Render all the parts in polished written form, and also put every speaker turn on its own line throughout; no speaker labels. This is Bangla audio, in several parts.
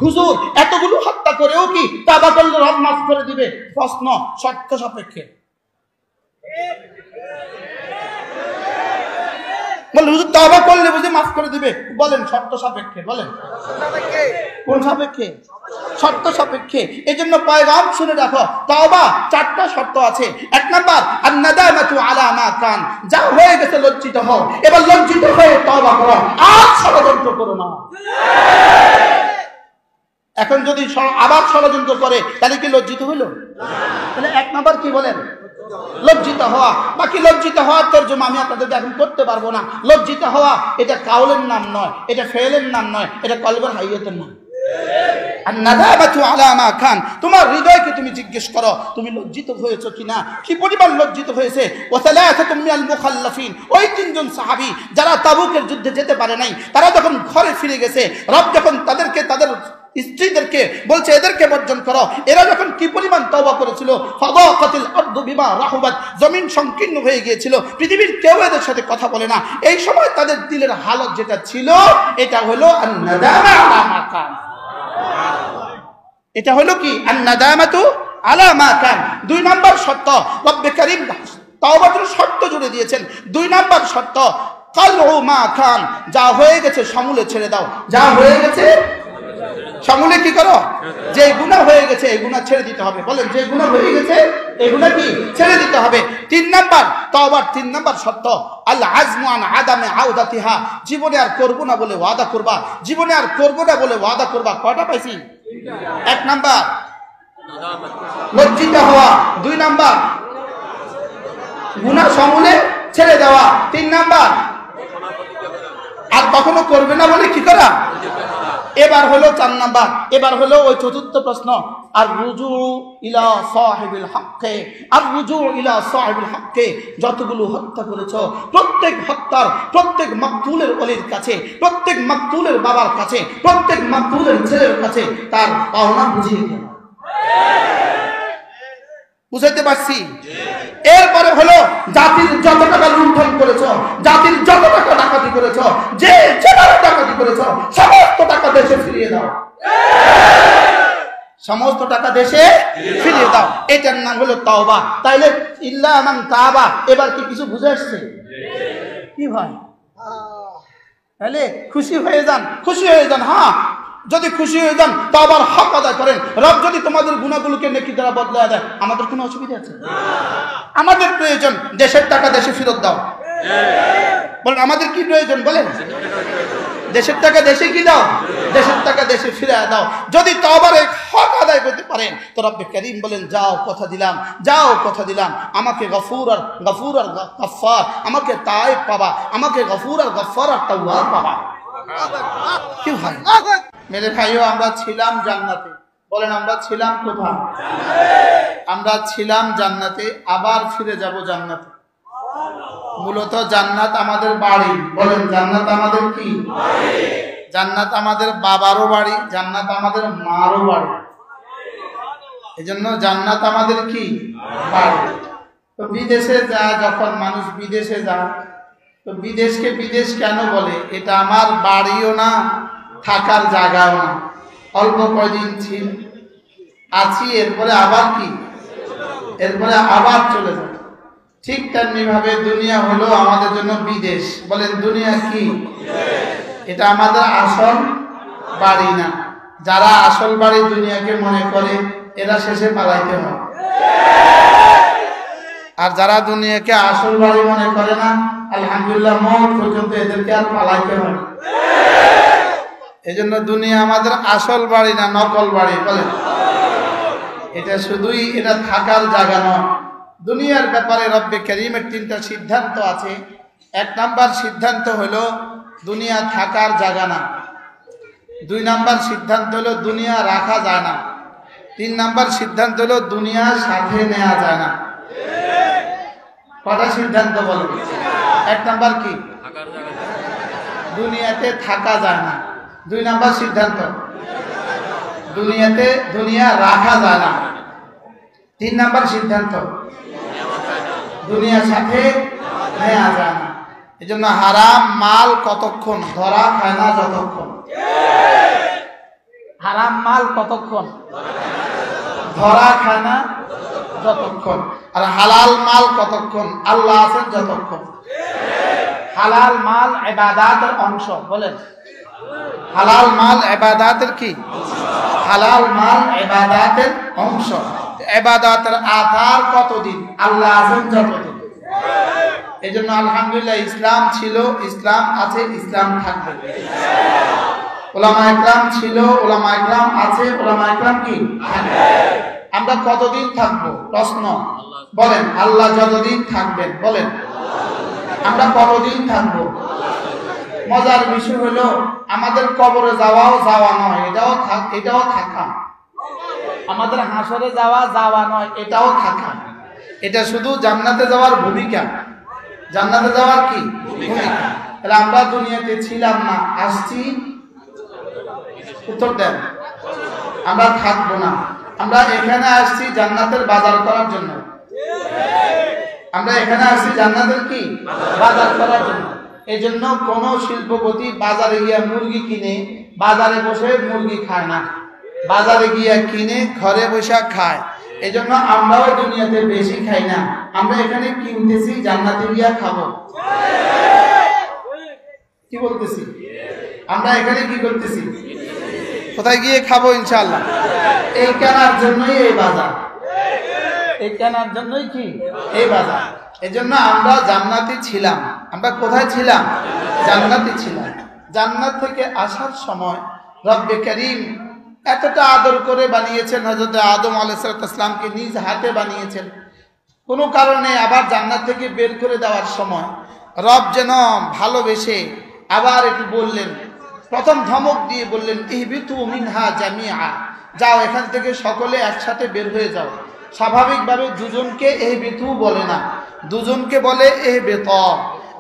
হুজুর এতগুলো হত্যা করেও কি তওবা করলে রব মাফ করে দিবে? প্রশ্ন শর্ত সাপেক্ষে। বলেন হুজুর তওবা করলে বুঝি মাফ করে দিবে? বলেন শর্ত সাপেক্ষে। বলেন কোন সাপেক্ষে? শর্ত সাপেক্ষে। এজন্য পয়গাম শুনে রাখো, তওবা চারটা শর্ত আছে। এক নাম্বার আন-নাদামাতু আলা মা কান, যা হয়ে গেছে লজ্জিত হও, এবার লজ্জিত হয়ে তওবা করো, আর ষড়যন্ত্র করো না। এখন যদি আবার ষড়যন্ত্র করে তাহলে কি লজ্জিত হইল? তাহলে এক নাম্বার কি বলেন? লজ্জিত হওয়া। বাকি লজ্জিত হওয়ার তরজমা আমি আপনাদেরকে এখন করতে পারবো না। লজ্জিত হওয়া এটা কাউলের নাম নয়, এটা ফেলের নাম নয়, এটা কলবের হাইয়তের নাম। আর নাদামাতু আলা মা খান, তোমার হৃদয়কে তুমি জিজ্ঞেস করো তুমি লজ্জিত হয়েছো কিনা, কি পরিমাণ লজ্জিত হয়েছে। ওয়াসালাসাতুম মিনাল মুখাল্লাফিন, ওই তিনজন সাহাবী যারা তাবুকের যুদ্ধে যেতে পারে নাই, তারা যখন ঘরে ফিরে গেছে, রব যখন তাদেরকে তাদের স্ত্রীদেরকে বলছে এদেরকে বর্জন করো, এরা যখন কি পরিমাণ তওবা করেছিল, ফাদাকাতিল আরদু বিমা রাহুবাত, জমিন সংকীর্ণ হয়ে গিয়েছিল, পৃথিবীর কেউ এদের সাথে কথা বলে না। এই সময় তাদের দিলের হালত যেটা ছিল এটা হলো আন-নাদামা আলা মা কান। এটা হলো কি? আন-নাদামাতু আলা মা কান। দুই নাম্বার শর্ত, রব্বে কারীম তওবার শর্ত জুড়ে দিয়েছেন। দুই নাম্বার শর্ত কালউ মা কান, যা হয়ে গেছে সমূলে ছেড়ে দাও। যা হয়ে গেছে সমূলে কি করো? যে গুনাহ হয়ে গেছে এই গুনাহ ছেড়ে দিতে হবে। বলেন যে গুনাহ হয়ে গেছে এই গুনাহ কি ছেড়ে দিতে হবে। তিন নাম্বার তওবার তিন নাম্বার শর্ত আল আজমু আন আদামে আউদাতিহা, জীবনে আর করব না বলে ওয়াদা করবা। জীবনে আর করব না বলে ওয়াদা করবা। কয়টা পাইছি? এক নাম্বার লজ্জিত হওয়া, দুই নাম্বার গুনাহ সমূলে ছেড়ে দেওয়া, তিন নাম্বার আর কখনো করবে না বলে কি করা। এবার হলো চার নাম্বার, এবার হলো ওই চতুর্থ প্রশ্ন, আর রুজু ইলা সাহিবিল হক্কে। আর রুজু ইলা সাহিবিল হক্কে, যতগুলো হত্যা করেছো প্রত্যেক হত্যার প্রত্যেক মাকতুলের ওলির কাছে, প্রত্যেক মাকতুলের বাবার কাছে, প্রত্যেক মাকতুলের ছেলের কাছে তার পাওনা বুঝিয়ে দিও। বুঝাইতে পারছি? এরপরে হলো জাতির যত টাকা লুণ্ঠন করেছো, জাতির যত টাকা ডাকাতি করেছো, যে যেভাবে ডাকাতি করেছো সমস্ত টাকা দেশে ফিরিয়ে দাও। সমস্ত টাকা দেশে ফিরিয়ে দাও। এটার নাম হলো তওবা। তাইলে ইল্লা মান তাবা, এবার কি কিছু বুঝে আসছে? কি ভাই তাহলে খুশি হয়ে যান, খুশি হয়ে যান। হ্যাঁ যদি খুশি হয়ে যান তওবার হক আদায় করেন। রব যদি তোমাদের গুনাহগুলোকে নেকি দ্বারা বদলায় দেয়, আমাদের কোনো অসুবিধা আছে? আমাদের প্রয়োজন দেশের টাকা দেশে ফেরত দাও। বলেন আমাদের কি প্রয়োজন? বলেন দেশের টাকা দেশে কি দাও, দেশের টাকা দেশে ফিরে দাও। যদি তওবার হক আদায় করতে পারেন তো রব্বে কারীম বলেন যাও কথা দিলাম, যাও কথা দিলাম, আমাকে গফুর আর গফফার, আমাকে তায়েব পাবা, আমাকে গফুর আর গফফার আর তাওয়াব পাবা। কি ভাই মেরে ভাইও, আমরা ছিলাম জান্নাতে। বলেন আমরা ছিলাম কোথায়? আমরা ছিলাম জান্নাতে, আবার ফিরে যাব জান্নাতে। মূলত জান্নাত আমাদের বাড়ি। বলেন জান্নাত আমাদের কি? জান্নাত আমাদের বাবারও বাড়ি, জান্নাত আমাদের মারও বাড়ি। এজন্য জান্নাত আমাদের কি? বাড়ি। তো বিদেশে যায়, যখন মানুষ বিদেশে যায় তো বিদেশকে বিদেশ কেন বলে? এটা আমার বাড়িও না, থাকার জায়গাও না। অল্প কয়দিন ছিল আছি, এরপরে আবার কি? এরপরে আবার চলে যায়। ঠিক তেমনি ভাবে দুনিয়া হলো আমাদের জন্য বিদেশ। বলেন দুনিয়া কি? এটা আমাদের আসল বাড়ি না। যারা আসল বাড়ি দুনিয়াকে মনে করে এরা শেষে পালাইতে হয়। আর যারা দুনিয়াকে আসল বাড়ি মনে করে না, আলহামদুলিল্লাহ মওত পর্যন্ত এদেরকে আর পালাইতে হয়। এজন্য দুনিয়া আমাদের আসল বাড়ি না, নকল বাড়ি। বলেন এটা শুধুই এটা থাকার জায়গা নয়। দুনিয়ার ব্যাপারে রব্বে কারীমের তিনটা সিদ্ধান্ত আছে। এক নাম্বার সিদ্ধান্ত হলো দুনিয়া থাকার জায়গা না। দুই নাম্বার সিদ্ধান্ত হলো দুনিয়া রাখা যায় না। তিন নাম্বার সিদ্ধান্ত হলো দুনিয়া সাথে নেওয়া যায় না। কটা সিদ্ধান্ত বলেন? এক নাম্বার কি? দুনিয়াতে থাকা যায় না। দুই নাম্বার সিদ্ধান্ত দুনিয়াতে দুনিয়া রাখা যায় না। তিন নাম্বার সিদ্ধান্ত দুনিয়ার সাথে নেওয়া যায় না। এই জন্য হারাম মাল কতক্ষণ ধরা খায় না, যতক্ষণ হারাম মাল কতক্ষণ ধরা খায় না যতক্ষণ, আর হালাল মাল কতক্ষণ আল্লাহ আছেন যতক্ষণ। হালাল মাল ইবাদতের অংশ, বলেন হালাল মাল ইবাদতের কি? হালাল মাল ইবাদতের অংশ। ইবাদতের আধার কতদিন? আল্লাহ আছেন যতদিন। এই জন্য আলহামদুলিল্লাহ ইসলাম ছিল, ইসলাম আছে, ইসলাম থাকবে। উলামা ইকরাম ছিল, উলামা ইকরাম আছে, উলামা ইকরাম কি থাকবে। আমরা কতদিন থাকবো? প্রশ্ন বলেন। আল্লাহ যতদিন থাকবেন, বলেন আমরা কতদিন থাকবো? মজার বিষয় হলো আমাদের কবরে যাওয়া নয়, এটাও থাকা। আমাদের হাসরে যাওয়া নয়, এটাও থাকা। এটা শুধু জান্নাতে যাওয়ার ভূমিকা। জান্নাতে যাওয়ার কি ভূমিকা? তাহলে আমরা দুনিয়াতে ছিলাম না, আসছি, উত্তর দেন। আমরা থাকবো না। আমরা এখানে আসছি জান্নাতের বাজার করার জন্য। আমরা এখানে আসছি জান্নাতের কি বাজার করার জন্য। এই জন্য কোন শিল্পপতি বাজারে গিয়া মুরগি কিনে বাজারে বসে মুরগি খায় না, বাজারে গিয়া কিনে ঘরে বসে খায়। এই জন্য আমরাও দুনিয়াতে বেশি খাই না, আমরা এখানে কিনতেছি, জান্নাতে গিয়া খাবো। কি বলতেছি? আমরা এখানে কি করতেছি? কোথায় গিয়ে খাবো ইনশাআল্লাহ। এই কেনার জন্যই এই বাজার, এই কেনার জন্যই কি এই বাজার। এই জন্য আমরা জান্নাতে ছিলাম। আমরা কোথায় ছিলাম? জান্নাতে ছিলাম। জান্নাত থেকে আসার সময় রব্বে করিম এতটা আদর করে বানিয়েছেন, হযরত আদম আলাইহিস সালামকে নিজ হাতে বানিয়েছেন। কোনো কারণে আবার জান্নাত থেকে বের করে দেওয়ার সময় রব যেন ভালোবেসে আবার একটু বললেন, প্রথম ধমক দিয়ে বললেন ইহবিতু মিনহা জামিআ, যাও এখান থেকে সকলে একসাথে বের হয়ে যাও। স্বাভাবিকভাবে দুজনকে ইহবিতু বলে না, দুজনকে বলে ইহবিত,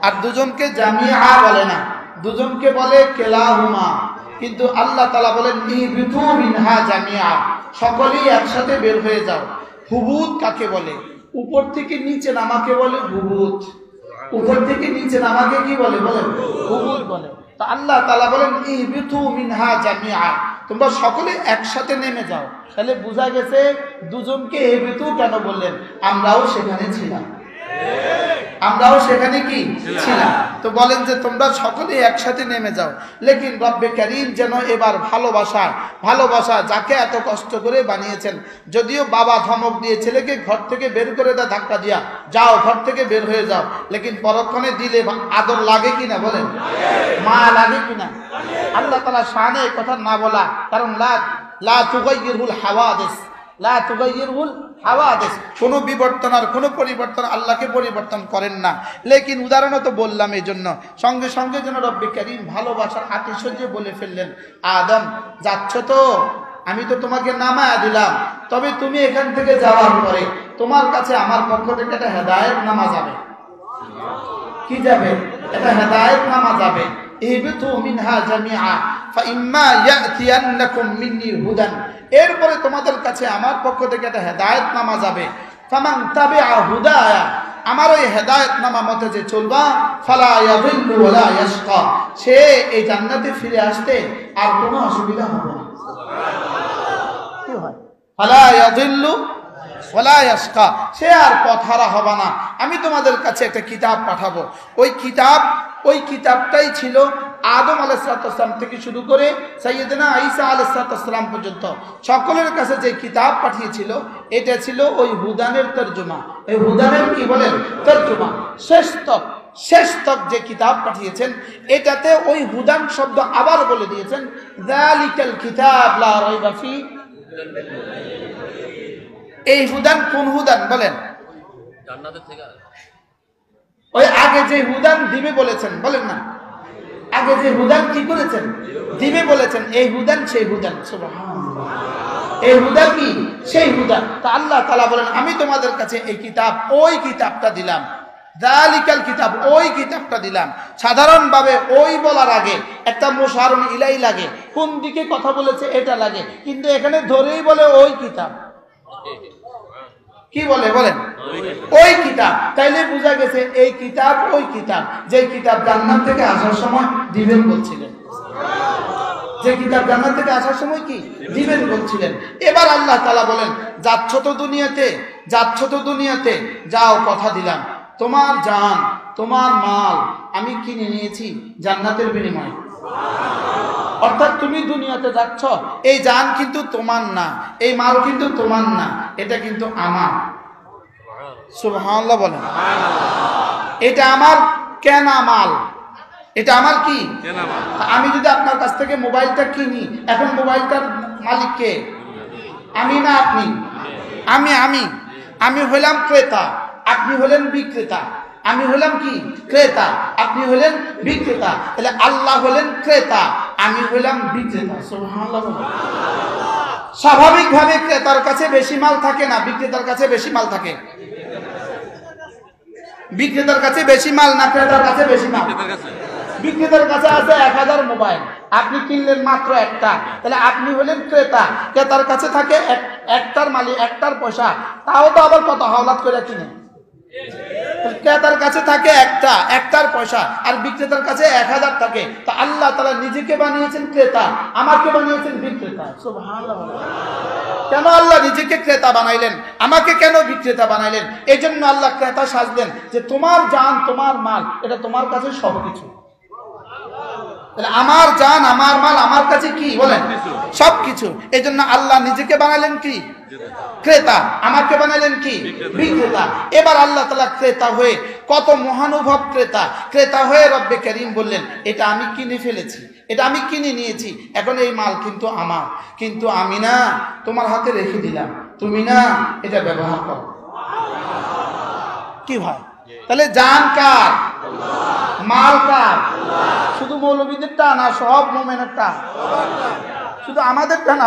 আর দুজনকে জামিআ বলে না, দুজনকে বলে কেলাহুমা। কিন্তু আল্লাহ তাআলা বলেন ইহবিতু মিনহা জামিআ, সকলেই একসাথে বের হয়ে যাও। হুবুত কাকে বলে? উপর থেকে নিচে নামাকে বলে হুবুত। উপর থেকে নিচে নামাকে কি বলে? বলেন হুবুত বলে। তো আল্লাহ তাআলা বলেন ইহবিতু মিনহা জামিআ, তোমরা সকলে একসাথে নেমে যাও। তাহলে বোঝা গেছে দুজনকে ইহবিতু কেন বললেন? আমরাও সেখানে ছিলাম, আমরাও সেখানে কি ছিলাম। তো বলেন যে তোমরা সকলে একসাথে নেমে যাও। লেকিন রব্বে করিম যেন এবার ভালোবাসা যাকে এত কষ্ট করে বানিয়েছেন, যদিও বাবা ধমক দিয়ে ছেলেকে ঘর থেকে বের করে দেয় ধাক্কা দিয়া, যাও ঘর থেকে বের হয়ে যাও, লেকিন পরক্ষণে দিলে আদর লাগে কিনা? বলেন মা লাগে কিনা? আল্লাহ তাআলা শানে কথা না বলা, কারণ লা তুগাইয়িরুল হাওয়াদিস, লা তুগাইয়িরুল হাওয়াদিস, কোনো বিবর্তন আর কোনো পরিবর্তন আল্লাহকে পরিবর্তন করেন না। লেকিন উদাহরণ তো বললাম এই জন্য, সঙ্গে সঙ্গে যেন রব্বে করিম ভালোবাসার আতিশয্যে বলে ফেললেন, আদম যাচ্ছ তো, আমি তো তোমাকে নামায়া দিলাম, তবে তুমি এখান থেকে যাওয়ার পরে তোমার কাছে আমার পক্ষ থেকে একটা হেদায়েত নামা যাবে। কি যাবে? এটা হেদায়েত নামা যাবে। ইহবিতু মিনহা জামিআ ফাইম্মা ইয়াতিয়ান্নাকুম মিন্নি হুদান, এরপরে তোমাদের কাছে আমার পক্ষ থেকে একটা হেদায়েত নামা যাবে। ফামান তাবিআ হুদায়া, আমার ওই হেদায়েত নামা মতে যে চলবা, ফালা ইয়াযিল্লু ওয়ালা ইয়াশকা, সে এই জান্নাতে ফিরে আসতে আর কোনো অসুবিধা হবে না। কি হয়? ফালা ইয়াযিল্লু ওয়ালা ইয়াশকা, সে আর পথহারা হবে না। আমি তোমাদের কাছে একটা কিতাব পাঠাবো, ওই কিতাবটাই ছিল আদম আলাইহিস সালাম থেকে শুরু করে সাইয়েদনা ঈসা আলাইহিস সালাম পর্যন্ত সকলের কাছে যে কিতাব পাঠিয়েছিল, এটা ছিল ওই হুদানের তরজমা। এই হুদানের কি বলেন? তরজমা। শেষ তক যে কিতাব পাঠিয়েছেন, এটাতে ওই হুদান শব্দ আবার বলে দিয়েছেন, যালিকাল কিতাব লা রাইবা ফি। এই হুদান কোন হুদান? বলেন জান্নাতের থেকে ওই আগে যে হুদান দিবে বলেছেন, বলেন না, আগে যে হুদান কি করেছেন? দিবে বলেছেন। এই হুদান সেই হুদান, সুবহানাল্লাহ। এই হুদান কি? সেই হুদান। তা আল্লাহ তাআলা বলেন আমি তোমাদের কাছে এই কিতাব, ওই কিতাবটা দিলাম, যালিকাল কিতাব, ওই কিতাবটা দিলাম। সাধারণভাবে ওই বলার আগে একটা মুশারুন ইলাই লাগে, কোন দিকে কথা বলেছে এটা লাগে, কিন্তু এখানে ধরেই বলে ওই কিতাব। কি বলে? বলেন ওই কিতাব। তাইলে বোঝা গেছে এই কিতাব ওই কিতাব, যে কিতাব জান্নাত থেকে আসার সময় দিবেন বলছিলেন, যে কিতাব জান্নাত থেকে আসার সময় কি দিবেন বলছিলেন। এবার আল্লাহ তাআলা বলেন, যাচ্ছ তো দুনিয়াতে, যাও কথা দিলাম, তোমার জান তোমার মাল আমি কিনে নিয়েছি জান্নাতের বিনিময়ে। অর্থাৎ তুমি দুনিয়াতে যাচ্ছ, এই জান কিন্তু তোমার না, এই মাল কিন্তু তোমার না, এটা কিন্তু আমার। সুবহানাল্লাহ বলেন। এটা আমার কেনা মাল, এটা আমার কি? আমি যদি আপনার কাছ থেকে মোবাইলটা কিনি, এখন মোবাইলটার মালিক কে? আমি না আপনি? আমি হলাম ক্রেতা, আপনি হলেন বিক্রেতা। আমি হলাম কি? ক্রেতা, আপনি হলেন বিক্রেতা। তাহলে আল্লাহ হলেন ক্রেতা, আমি হলাম বিক্রেতা। সুবহানাল্লাহ। স্বাভাবিকভাবে ক্রেতার কাছে বেশি মাল থাকে না বিক্রেতার কাছে বেশি মাল থাকে? বিক্রেতার কাছে বেশি মাল না ক্রেতার কাছে বেশি মাল? বিক্রেতার কাছে আছে 1000 মোবাইল, আপনি কিনলেন মাত্র একটা, তাহলে আপনি হলেন ক্রেতা। ক্রেতার কাছে থাকে একটার মালিক, একটার পয়সা, তাও তো আবার কত হাওলাত করে কিনে। ক্রেতার কাছে থাকে একটার পয়সা, আর বিক্রেতার কাছে 1000 থাকে। তা আল্লাহ তাআলা নিজেকে বানিয়েছেন ক্রেতা, আমাকে বানিয়েছেন বিক্রেতা। সুবহানাল্লাহ। কেন আল্লাহ নিজেকে ক্রেতা বানাইলেন, আমাকে কেন বিক্রেতা বানাইলেন? এই জন্য আল্লাহ ক্রেতা সাজলেন যে তোমার জান তোমার মাল এটা তোমার কাছে সবকিছু। তাহলে আমার জান আমার মাল আমার কাছে কি বলেন? সবকিছু। এই জন্য আল্লাহ নিজেকে বানালেন কি? ক্রেতা। আমাকে বানালেন কি? বিক্রেতা। এবার আল্লাহ তাআলা ক্রেতা হয়ে, কত মহানুভব ক্রেতা হয়ে রব্বে কারীম বললেন, এটা আমি কিনে ফেলেছি, এটা আমি কিনে নিয়েছি, এখন এই মাল কিন্তু আমার, কিন্তু আমি না তোমার হাতে রেখে দিলাম, তুমি না এটা ব্যবহার করো। কি ভাই? তাহলে জান কার? মাল কার? শুধু মৌলবীদেরটা না, সব মুমিনেরটা। শুধু আমাদেরটা না,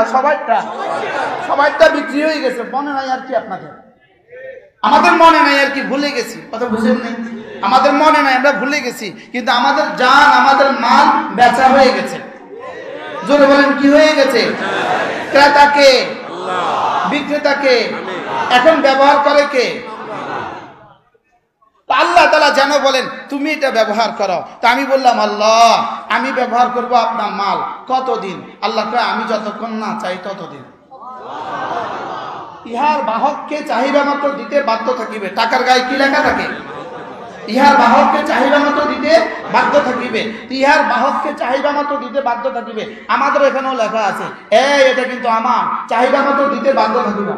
সবাইটা বিক্রি হয়ে গেছে। মনে নাই আর কি আপনাদের? আমাদের মনে নাই আর কি, ভুলে গেছি। কথা বুঝেন নাই? আমাদের মনে নাই, আমরা ভুলে গেছি, কিন্তু আমাদের জান আমাদের মাল বেচা হয়ে গেছে। জোরে বলেন, কি হয়ে গেছে? ক্রেতাকে, বিক্রেতাকে, এখন ব্যবহার করে কে? আল্লাহ তাআলা যেন বলেন তুমি এটা ব্যবহার করো। তা আমি বললাম আল্লাহ আমি ব্যবহার করব আপনার মাল কতদিন? আল্লাহ কয় আমি যতক্ষণ না চাই ততদিন। ইহার বাহককে চাহিদা মতো দিতে বাধ্য থাকিবে। টাকার গায়ে কি লেখা থাকে? ইহার বাহককে চাহিদা মতো দিতে বাধ্য থাকিবে। ইহার বাহককে চাহিদা মতো দিতে বাধ্য থাকিবে। আমাদের এখানেও লেখা আছে, এটা কিন্তু আমার, চাহিদা মতো দিতে বাধ্য থাকিবে।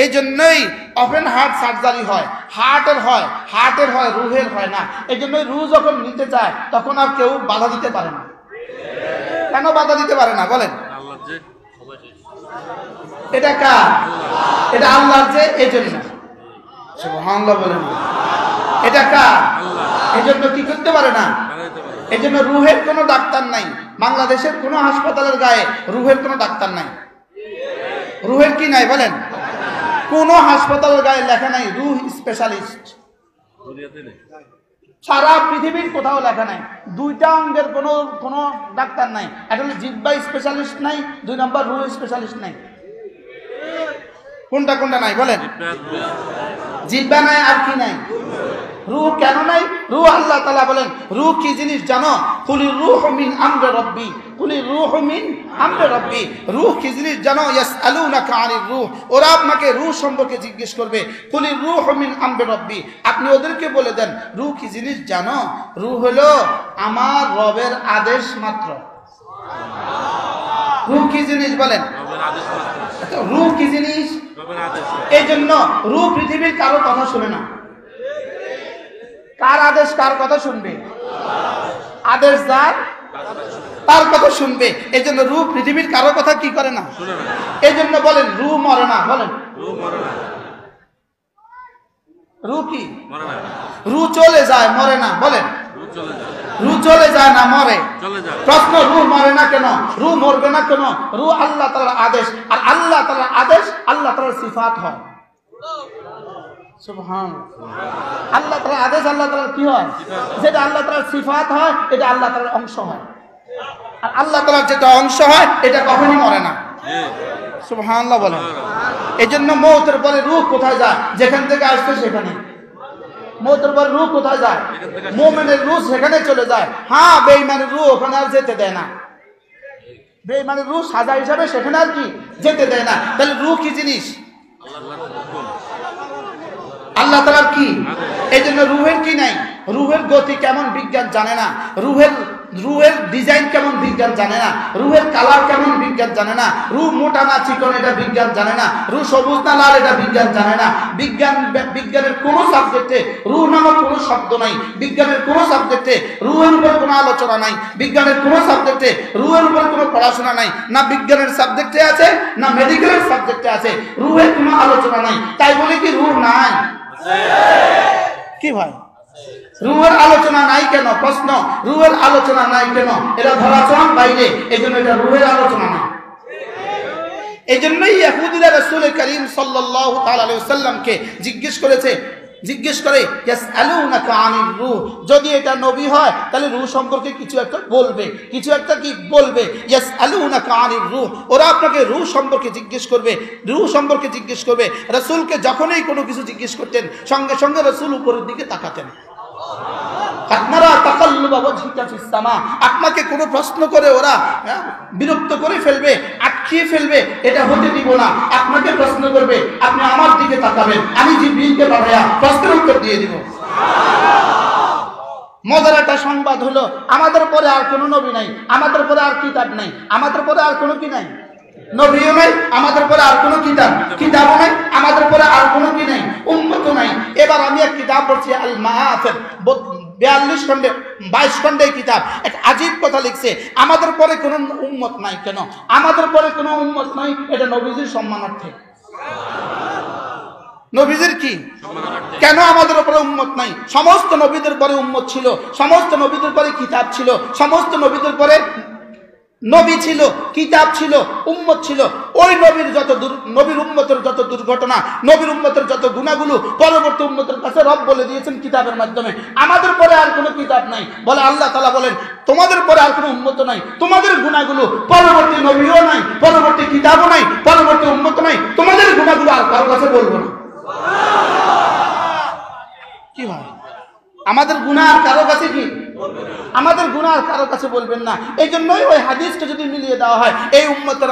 এই জন্যই ওপেন হার্ট সার্জারি হয়, হার্টের হয়, রুহের হয় না। এই জন্যই রুহ যখন নিতে চায় তখন আর কেউ বাধা দিতে পারে না। কেন বাধা দিতে পারে না বলেন? এটা কার? এটা আল্লাহর। যে এই জন্য সুবহানাল্লাহ বলেন, এটা কার? এই জন্য কি করতে পারে না? এই জন্য রুহের কোনো ডাক্তার নাই। বাংলাদেশের কোনো হাসপাতালের গায়ে রুহের কোনো ডাক্তার নাই। রুহের কি নাই বলেন? কোন হাসপাতালের গায়ে লেখা নাই রুহ স্পেশালিস্ট। সারা পৃথিবীর কোথাও লেখা নাই। দুইটা অঙ্গের কোনো ডাক্তার নাই। একটা হলো জিহ্বা স্পেশালিস্ট নাই, 2 নম্বর রুহ স্পেশালিস্ট নাই। কোনটা নাই বলেন? জিহ্বা নাই, আর কি নাই? রূহ কেন নাই? রূহ আল্লাহ তাআলা বলেন রূহ কি জিনিস জানো? কুলির রূহু মিন আমরি রাব্বি, কুলির রূহু মিন আমরি রাব্বি। রূহ কি জিনিস জানো? ইয়াসআলুনাকা আনির রূহ, ওরা আপনাকে রূহ সম্পর্কে জিজ্ঞেস করবে। কুলির রূহু মিন আমরি রাব্বি, আপনি ওদেরকে বলে দেন রূহ কি জিনিস জানো? রূহ হলো আমার রবের আদেশ মাত্র। রূহ কি জিনিস বলেন? রূহ কি জিনিস? এই জন্য রূহ পৃথিবীর কারো কথা শুনে না। কার আদেশ কার কথা শুনবে? আদেশ যার তার কথা শুনবে। এই জন্য রূহ পৃথিবীর কারো কথা কি করে না? এই জন্য বলেন রূহ মরে না। বলেন রূহ কি? রূহ চলে যায়, মরে না। বলেন রূহ চলে যায় না মরে? প্রশ্ন, রূহ মরে না কেন? রূহ মরবে না কেন? রূহ আল্লাহ তাআলার আদেশ, আর আল্লাহ তাআলার আদেশ আল্লাহ তাআলার সিফাত হয়। সুবহানাল্লাহ। আল্লাহ তাআলার আদেশ আল্লাহ তাআলার কি হয়? যেটা আল্লাহ তাআলার সিফাত হয় এটা আল্লাহ তাআলার অংশ হয়। আর আল্লাহ তাআলার যেটা অংশ হয় এটা কখনোই মরে না। সুবহানাল্লাহ বলেন। এই জন্য মওতের পরে রূহ কোথায় যায়? যেখান থেকে আসছে সেখানে। মৌতের পর রূহ কোথায় যায়? মুমিনের রূহ সেখানে চলে যায়। হ্যাঁ, বেঈমানের রূহ ওখানে আর যেতে দেয় না। বেঈমানের রূহ সাজা হিসাবে সেখানে আর কি যেতে দেয় না। তাহলে রূহ কি জিনিস? আল্লাহ তাআলার কি? এই জন্য রূহের কি নাই, রূহের গতি কেমন বিজ্ঞান জানে না, রূহের ডিজাইন কেমন বিজ্ঞান জানে না, রূহের কালার কেমন বিজ্ঞান জানে না, রূহ মোটা না চিকন এটা বিজ্ঞান জানে না, রূহ সবুজ না লাল এটা বিজ্ঞান জানে না। বিজ্ঞানের কোন সাবজেক্টে রূহ নামক কোনো শব্দ নাই, বিজ্ঞানের কোন সাবজেক্টে রূহের উপর কোনো আলোচনা নাই, বিজ্ঞানের কোন সাবজেক্টে রূহের উপর কোনো পড়াশোনা নাই, না বিজ্ঞানের সাবজেক্টে আছে না মেডিকেলের সাবজেক্টে আছে, রূহের কোনো আলোচনা নাই। তাই বলে কি রূহ নাই? কি ভাই, রূহের আলোচনা নাই কেন? প্রশ্ন, রূহের আলোচনা নাই কেন? এটা ধরাচরণ বাইরে, এই জন্য এটা রূহের আলোচনা নাই। এই জন্যই ইহুদিরা রাসূল করিম সাল্লাল্লাহু তাআলা আলাইহি ওয়াসাল্লামকে জিজ্ঞেস করে ইয়াসআলুনাকা আনির রূহ, যদি এটা নবী হয় তাহলে রূহ সম্পর্কে কিছু একটা বলবে, কিছু একটা কি বলবে। ইয়াসআলুনাকা আনির রূহ, ওরা আপনাকে রূহ সম্পর্কে জিজ্ঞেস করবে। রাসূলকে যখনই কোনো কিছু জিজ্ঞেস করতেন সঙ্গে সঙ্গে রাসূল উপরের দিকে তাকাতেন। আপনাকে কোনো প্রশ্ন করে ওরা বিরক্ত করে ফেলবে, আটকিয়ে ফেলবে, এটা হতে দিব না। আপনাকে প্রশ্ন করবে, আপনি আমার দিকে তাকাবেন, আমি জিবরিলকে পাঠাইয়া প্রশ্নের উত্তর দিয়ে দিব। মজার একটা সংবাদ হলো, আমাদের পরে আর কোনো নবী নাই, আমাদের পরে আর কিতাব নাই, আমাদের পরে আর কোনো কি নাই, নবীও নাই, আমাদের পরে আর কোনো কিতাবও নাই, আমাদের পরে আর কোনো কি নাই, উম্মতও নাই। এবার আমি এক কিতাব পড়ছি, আল মাআফির, 42 খণ্ডে 22 খণ্ডে কিতাব। এক আজীব কথা লিখছে, আমাদের পরে কোনো উম্মত নাই কেন? আমাদের পরে কোনো উম্মত নাই, এটা নবীজির সম্মানার্থে। নবীজির কি কেন আমাদের উপরে উম্মত নাই? সমস্ত নবীদের পরে উম্মত ছিল, সমস্ত নবীদের পরে কিতাব ছিল, সমস্ত নবীদের পরে নবী ছিল, কিতাব ছিল, উম্মত ছিল। ওই নবীর উম্মতের যত দুর্ঘটনা, নবীর উম্মতের যত গুনাহগুলো পরবর্তী উম্মতের কাছে রব বলে দিয়েছেন কিতাবের মাধ্যমে। আমাদের পরে আর কোনো কিতাব নাই, বলে আল্লাহ তাআলা বলেন তোমাদের পরে আর কোনো উম্মত নাই, তোমাদের গুনাহগুলো পরবর্তী নবীও নাই, পরবর্তী কিতাবও নাই, পরবর্তী উম্মত নাই, তোমাদের গুনাহগুলো আর কারো কাছে বলবো না। কি হয়, আমাদের গুনাহ আর কারো কাছে কি, আমাদের গুনাহ আর কারো কাছে বলবেন না। এই জন্যই ওই হাদিসটা যদি মিলিয়ে দেওয়া হয়, এই উম্মতের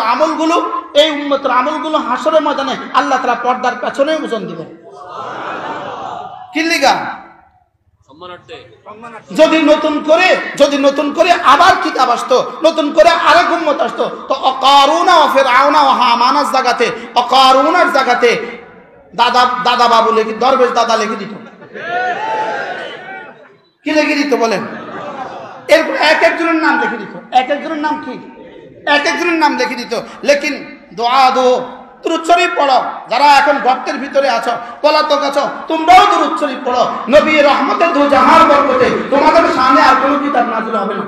আমলগুলো হাসরের ময়দানে আল্লাহ তাআলা পর্দার পেছনে ওজন দিবেন। কি লিগা? যদি নতুন করে আবার কিতাব আসতো, নতুন করে আরেক উম্মত আসতো, তো অকারুনা ও ফিরআউনা ও হামানার জায়গাতে, অকারুনার জায়গাতে দাদা বাবু লিখে, দরবেশ দাদা লিখে দিত। কি লিখে দিত বলেন? এরপর এক একজনের নাম লিখে দিত, এক একজনের নাম কি, এক একজনের নাম লিখে দিত। লেকিন দোয়া দুরূদ শরীফ পড়ো, যারা এখন গর্তের ভিতরে আছো, পলাতক আছো, তোমরাও দুরূদ শরীফ পড়ো। নবী রহমতের দু জাহার বরকতে তোমাদের সামনে আর কোনো কিতাব নাযিল হবে না।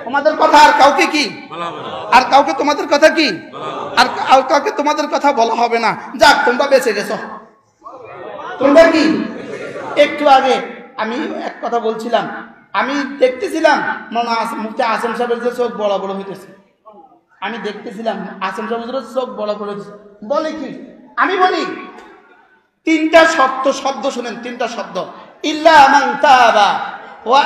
তোমাদের কথা আর কাউকে কি, আর কাউকে তোমাদের কথা কি, আর কাউকে তোমাদের কথা বলা হবে না। যাক, তোমরা বেঁচে গেছো। তোমরা কি, একটু আগে আমি এক কথা বলছিলাম, আমি দেখতেছিলাম মুফতি আসেম সাহেবের যে চোখ বড় বড় হইতেছে, আমি দেখতেছিলাম আসেম সাহেবের চোখ বড় বড় হইতেছে। বলে কি, আমি বলি তিনটা শব্দ শুনেন, তিনটা শব্দ, ইল্লা মান তাবা ওয়া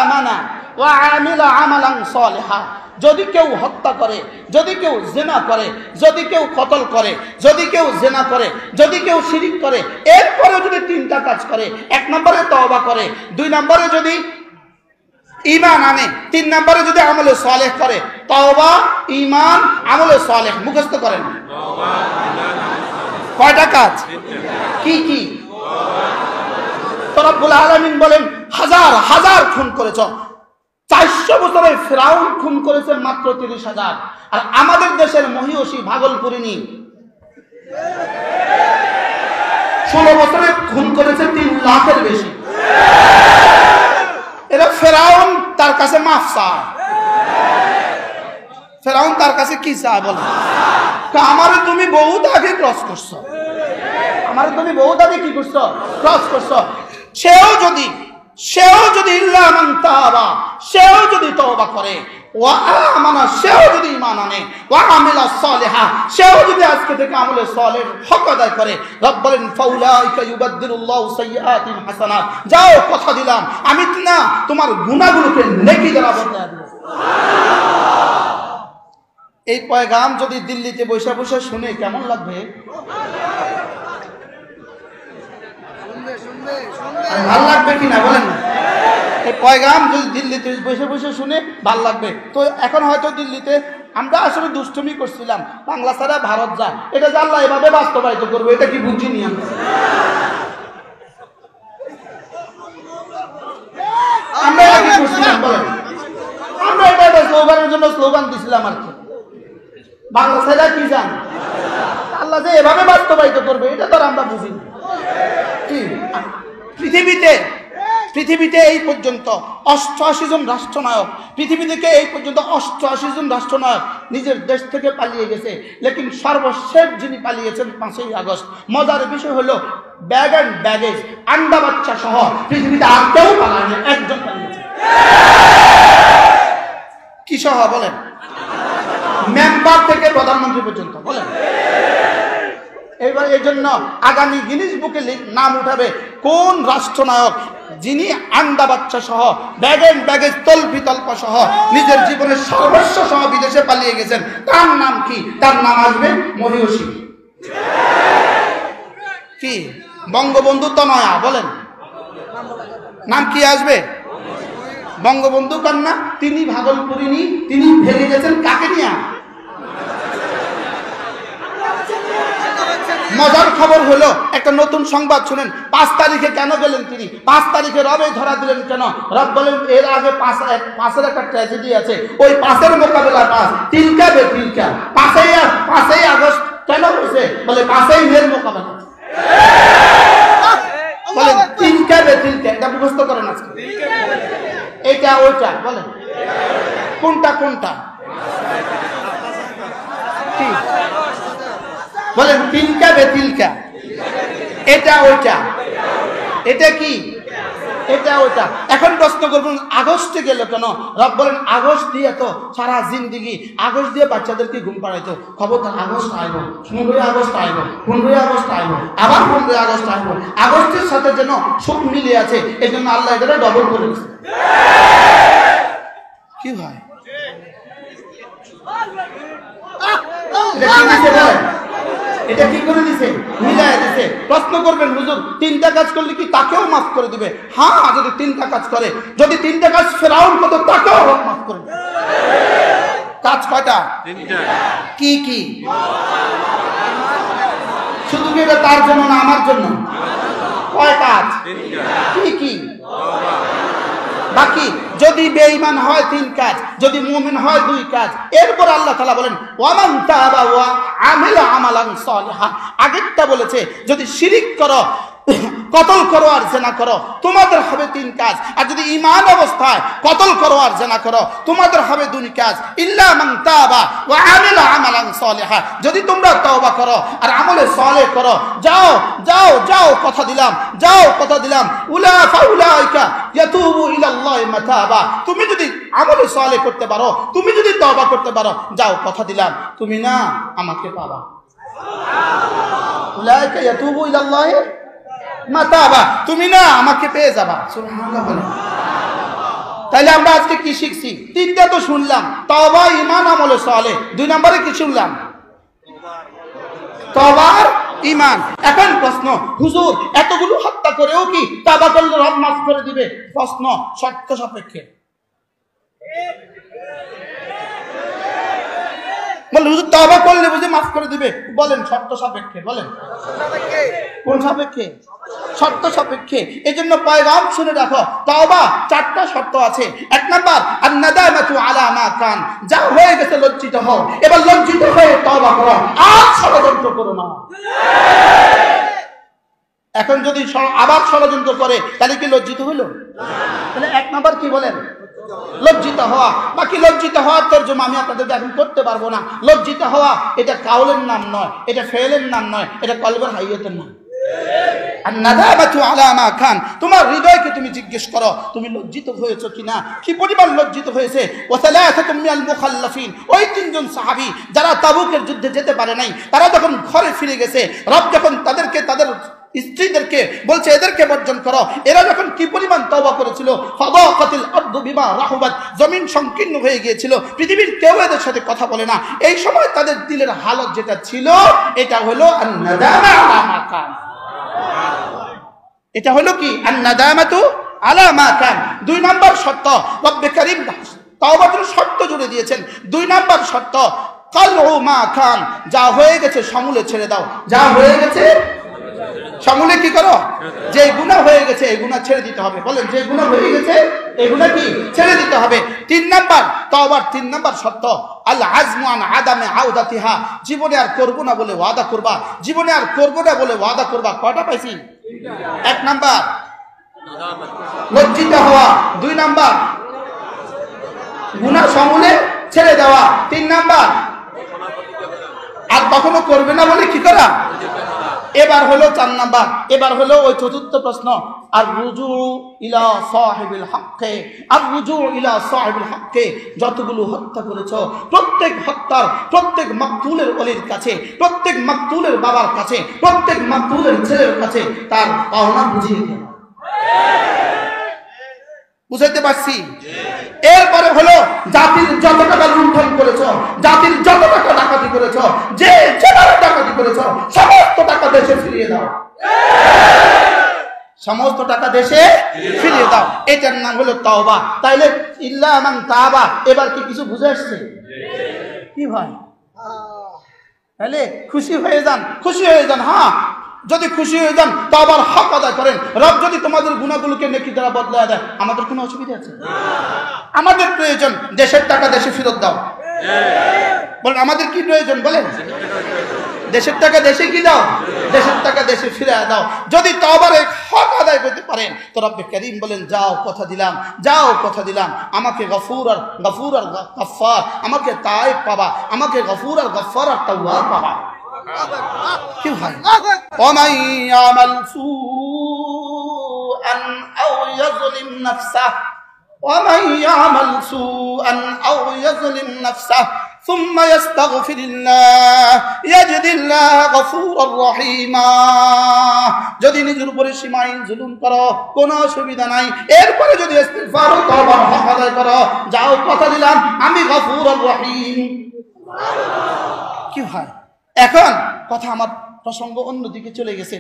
আমানা ওয়া আমিলা আমালান সালিহা। যদি কেউ হত্যা করে, যদি কেউ জিনা করে, যদি কেউ কতল করে, যদি কেউ জিনা করে, যদি কেউ শিরিক করে, এরপরে যদি তিনটা কাজ করে, এক নম্বরে তওবা করে, দুই নম্বরে যদি ঈমান আনে, তিন নম্বরে যদি আমলে সালেহ করে। তওবা, ঈমান, আমলে সালেহ মুখস্থ করেন। কয়টা কাজ? কি কি? তো রব্বুল আলামিন বলেন হাজার হাজার খুন করেছ। 400 বছরে ফিরাউন খুন করেছে মাত্র 30,000। আর আমাদের দেশের মহিষী ভাগলপুরিনী 16 বছরে খুন করেছে 3 লাখের বেশি। এরা ফেরাউন তার কাছে মাফ চায়। ফেরাউন তার কাছে কি চায় বলে? আমারে তুমি বহুত আগে ক্রস করছো, আমারে তুমি বহুত আগে কি করছো? ক্রস করছো। সেও যদি ইল্লা মান তাবা, সেও যদি তওবা করে, ওয়া আমানা, সেও যদি ঈমান আনে, ওয়া আমিলা সালিহা, সেও যদি আজকে থেকে আমলে সালেহ হক আদায় করে, রব বলেন ফাউলাইকা ইউবাদদিলুল্লাহু সাইয়্যাতিহিম হাসানাত, যাও কথা দিলাম আমি না তোমার গুনাহগুলোকে নেকি দ্বারা বদলে দেব। এই পয়গাম যদি দিল্লিতে বসে বসে শুনে কেমন লাগবে? ভাল লাগবে কিনা বলেন? এই পয়গাম যদি দিল্লিতে বসে বসে শুনে ভাল লাগবে। তো এখন হয়তো দিল্লিতে আমরা আসলে দুষ্টুমি করছিলাম, বাংলা ছাড়া ভারত যা, এটা যে আল্লাহ এভাবে বাস্তবায়িত করবো এটা কি বুঝিনি আমরা? আমরা কি করছিলাম বলেন? আমরা এটা স্লোগানের জন্য স্লোগান দিছিলাম আর কি, বাংলা ছাড়া কি জান, আল্লাহ যে এভাবে বাস্তবায়িত করবে এটা তো আমরা বুঝিনি। পৃথিবীতে এই পর্যন্ত 88 জন রাষ্ট্রনায়ক, পৃথিবী থেকে এই পর্যন্ত 88 জন রাষ্ট্রনায়ক নিজের দেশ থেকে পালিয়ে গেছে, লেকিন সর্বশেষ যিনি পালিয়েছেন 5ই আগস্ট। মজার বিষয় হলো ব্যাগ অ্যান্ড ব্যাগেজ, আন্ডা বাচ্চা সহ পৃথিবীতে আর কেউ পালায়নি, একজন পালিয়েছে। কি সহ বলেন? মেম্বার থেকে প্রধানমন্ত্রী পর্যন্ত বলেন। এইবার এই জন্য আগামী গিনিস বুকে নাম উঠাবে কোন রাষ্ট্রনায়ক যিনি আন্ডা বাচ্চা সহ ব্যাগ এন্ড ব্যাগেজ তল্পি তল্পা সহ নিজের জীবনের সর্বস্ব সহ বিদেশে পালিয়ে গেছেন। তার নাম কি? তার নাম আসবে মহিষী। কি? বঙ্গবন্ধু তনয়া বলেন, নাম কি আসবে? বঙ্গবন্ধু কন্যা। তিনি ভাগলপুরিনী, তিনি ভেঙে গেছেন কাকে নিয়ে? মজার খবর হলো একটা নতুন সংবাদ শুনেন। 5 তারিখে কেন গেলেন তিনি? 5 তারিখে রবে ধরা দিলেন কেন? রব বলেন এর আগে 5-এর একটা ট্র্যাজেডি আছে, ওই 5-এর মোকাবেলা 5 তিলকা বে তিলকা। 5ই আগস্ট কেন হয়েছে? বলে 5ই মের মোকাবেলা। বলেন তিলকা বে তিলকা, এটা মুখস্থ করেন আজকে। এটা ওইটা বলেন, কোনটা কোনটা? কি বলেন? তিলকা বে তিলকা, এটা ওইটা, এটা কি? এটা ওইটা। এখন প্রশ্ন করবেন আগস্টে গেল কেন? রব বলেন আগস্ট দিয়ে তো সারা জিন্দিগি আগস্ট দিয়ে বাচ্চাদেরকে ঘুম পাড়াইতো। খবরদার আগস্ট আইব, 15ই আগস্ট আইব, 15ই আগস্ট আইব, আবার 15ই আগস্ট আইব। আগস্টের সাথে যেন সুখ মিলে আছে, এই জন্য আল্লাহ এটা ডবল করে দিচ্ছে। কি ভাই এটা কি করে দিছে? মিলাই দিছে। প্রশ্ন করবেন হুজুর 3টা কাজ করলে কি তাকেও মাফ করে দিবে? হ্যাঁ, যদি 3টা কাজ করে, যদি 3টা কাজ ফেরাউন করতো তাকেও মাফ করে দিবে। কাজ কয়টা? 3টা। কি কি? শুধু কি এটা তার জন্য না আমার জন্য? কয় কাজ? 3টা। কি কি? বাকি যদি বেঈমান হয় 3 কাজ, যদি মুমিন হয় 2 কাজ। এরপর আল্লাহ তাআলা বলেন ওয়ামান তাবা ওয়া আমিলা আমালান সালিহা। আগেরটা বলেছে যদি শিরিক করো, কতল করো আর জেনা করো, তোমাদের হবে 3 কাজ। আর যদি ঈমান অবস্থায় কতল করো আর জেনা করো, তোমাদের হবে 2 কাজ। ইল্লা মান তাবা ওয়া আমিলা আমালান সালিহা, যদি তোমরা তওবা করো আর আমলে সালেহ করো, যাও যাও যাও কথা দিলাম, যাও কথা দিলাম, ফাউলাইকা ইয়াতুবু ইলাল্লাহি মাতাবা। তুমি যদি আমলে সালেহ করতে পারো, তুমি যদি তওবা করতে পারো, যাও কথা দিলাম তুমি না আমাকে পাবা। উলাইকা ইয়াতুবু ইলাল্লাহি মাতাবা, তুমি না আমাকে পেয়ে যাবা। সুবহানাল্লাহ বলেন। তাইলে আমরা আজকে কি শিখছি? 3টা তো শুনলাম, তওবা, ঈমান, আমলে সালেহ। 2 নম্বরে কি শুনলাম? তওবা, ঈমান। এখন প্রশ্ন, হুজুর এতগুলো হত্যা করেও কি তওবা করলে রব মাফ করে দিবে? প্রশ্ন শর্ত সাপেক্ষে। বলেন হুজুর তওবা করলে বুঝি মাফ করে দিবে? বলেন শর্ত সাপেক্ষে। বলেন কোন সাপেক্ষে? শর্ত সাপেক্ষে। এই জন্য পয়গাম শুনে রাখো, তওবা 4টা শর্ত আছে। 1 নাম্বার আন-নাদামাতু আলা মা কান, যা হয়ে গেছে লজ্জিত হও, এবার লজ্জিত হয়ে তওবা করো, আর ষড়যন্ত্র করো না। এখন যদি আবার ষড়যন্ত্র করে তাহলে কি লজ্জিত হলো? তাহলে 1 নাম্বার কি বলেন? লজ্জিত হওয়া। বাকি লজ্জিত হওয়ার তরজমা আমি আপনাদেরকে এখন করতে পারবো না। লজ্জিত হওয়া এটা কাউলের নাম নয়, এটা ফেলের নাম নয়, এটা কলবের হাইয়তের নাম। তোমার হৃদয়কে তুমি জিজ্ঞেস করো তুমি লজ্জিত হয়েছো কিনা, কি পরিমাণ লজ্জিত হয়েছে। ওই তিনজন সাহাবী যারা তাবুকের যুদ্ধে যেতে পারে নাই, তারা যখন ঘরে ফিরে গেছে, রব যখন তাদেরকে তাদের স্ত্রীদেরকে বলছে এদেরকে বর্জন করো, এরা যখন কি পরিমাণ তওবা করেছিল, ফাদাকাতিল আরদু বিমা রাহুবাত, জমিন সংকীর্ণ হয়ে গিয়েছিল, পৃথিবীর কেউ এদের সাথে কথা বলে না। এই সময় তাদের দিলের হালত যেটা ছিল এটা হলো আন-নাদামা আলা মা কান। এটা হলো কি আন-নাদামাতু আলা মা কান। 2 নাম্বার শর্ত রব্বে কারীম তাওবাতের শর্ত জুড়ে দিয়েছেন। 2 নাম্বার শর্ত কালউ মা কান, যা হয়ে গেছে সমূলে ছেড়ে দাও। যা হয়ে গেছে সমূলে কি করো, যে গুনাহ হয়ে গেছে এই গুনাহ ছেড়ে দিতে হবে। বলেন যে গুনাহ হয়ে গেছে এই গুনাহ কি ছেড়ে দিতে হবে। 3 নাম্বার তাওবার 3 নাম্বার শর্ত আল আজমু আন আদামে আউদাতিহা, জীবনে আর করব না বলে ওয়াদা করবা। জীবনে আর করব না বলে ওয়াদা করবা। কয়টা পাইছি? 1 নাম্বার লজ্জিত হওয়া, 2 নাম্বার গুনাহ সমূলে ছেড়ে দেওয়া, 3 নাম্বার আর কখনো করবে না বলে কি করা। এবার হলো 4 নাম্বার, এবার হলো ওই চতুর্থ প্রশ্ন আর রুজু ইলা সাহিবিল হককে। আর রুজু ইলা সাহিবিল হককে, যতগুলো হত্যা করেছো প্রত্যেক হত্যার প্রত্যেক মাকতুলের ওলির কাছে, প্রত্যেক মাকতুলের বাবার কাছে, প্রত্যেক মাকতুলের ছেলের কাছে তার পাওনা বুঝিয়ে দিও। বুঝাইতে পারছি? এরপরে হলো জাতির যত টাকা লুণ্ঠন করেছো, জাতির যত টাকা ডাকাতি করেছো, যে যেভাবে ডাকাতি করেছো সমস্ত টাকা দেশে ফিরিয়ে দাও। সমস্ত টাকা দেশে ফিরিয়ে দাও। এটার নাম হলো তাওবা। তাইলে ইল্লা মান তাবা, এবার কি কিছু বুঝে আসছে? কি ভাই তাহলে খুশি হয়ে যান, খুশি হয়ে যান। হ্যাঁ, যদি খুশি হয়ে যান তাওবার হক আদায় করেন। রব যদি তোমাদের গুনাহগুলোকে নেকি দ্বারা বদলে দেয়, আমাদের কোনো অসুবিধা আছে? আমাদের প্রয়োজন দেশের টাকা দেশে ফেরত দাও। বলেন আমাদের কি প্রয়োজন? বলেন দেশের টাকা দেশে কি দাও, দেশের টাকা দেশে ফিরে দাও। যদি তাওবার হক আদায় করতে পারেন তো রব্বে কারীম বলেন যাও কথা দিলাম, যাও কথা দিলাম, আমাকে গফুর আর গফফার, আমাকে তায়েব পাবা, আমাকে গফুর আর গফফার আর তাওয়াব পাবা। কি ভাই ওয়ামান ইয়ামাল সুআন আও ইয়াযলিম নাফসাহ, ওয়ামান ইয়ামাল সুআন আও ইয়াযলিম নাফসাহ ثم يستغفر الله يجد الله غفورا رحيما। যদি নিজের উপরে সীমাহীন জুলুম করো কোনো অসুবিধা নাই, এরপরে যদি ইস্তিগফার ও তওবার হক আদায় করো, যাও কথা দিলাম আমি গফুর রহিম। কি হয় এখন কথা আমার প্রসঙ্গ অন্যদিকে চলে গেছে।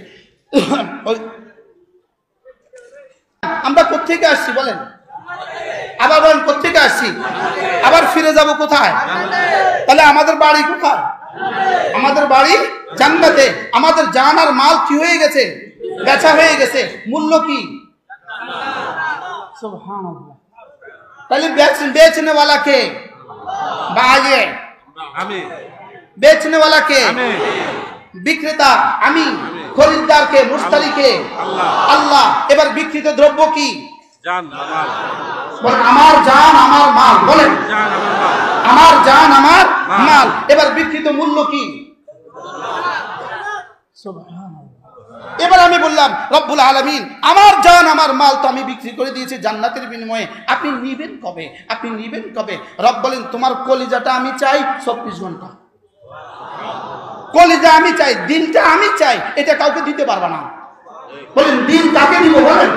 আমরা কোত্থেকে আসছি বলেন? আবার বলেন কোত্থেকে আসছি? আবার ফিরে যাব কোথায়? তাহলে আমাদের বাড়ি কোথায়? আমাদের বাড়ি জান্নাতে। আমাদের জান আর মাল কি হয়ে গেছে? বেচা হয়ে গেছে। মূল্য কি? সুবহানাল্লাহ। তাহলে बेचने वाला কে? বায়ে আমি। बेचने वाला কে? আমি। বিক্রেতা আমি। খরিদ্দার কে? মুশতারি কে? আল্লাহ। আল্লাহ। এবার বিক্রিত দ্রব্য কি? জান মাল। বলেন আমার জান আমার মাল। বলেন আমার জান আমার মাল। এবার বিক্রিত মূল্য কি? সুবহানাল্লাহ। এবার আমি বললাম রব্বুল আলামিন আমার জান আমার মাল তো আমি বিক্রি করে দিয়েছি জান্নাতের বিনিময়ে, আপনি নিবেন কবে? আপনি নিবেন কবে? রব বলেন তোমার কলিজাটা আমি চাই 24 ঘন্টা। কলিজা আমি চাই, দিলটা আমি চাই, এটা কাউকে দিতে পারবা না। বলেন দিল কাকে দিব? বলেন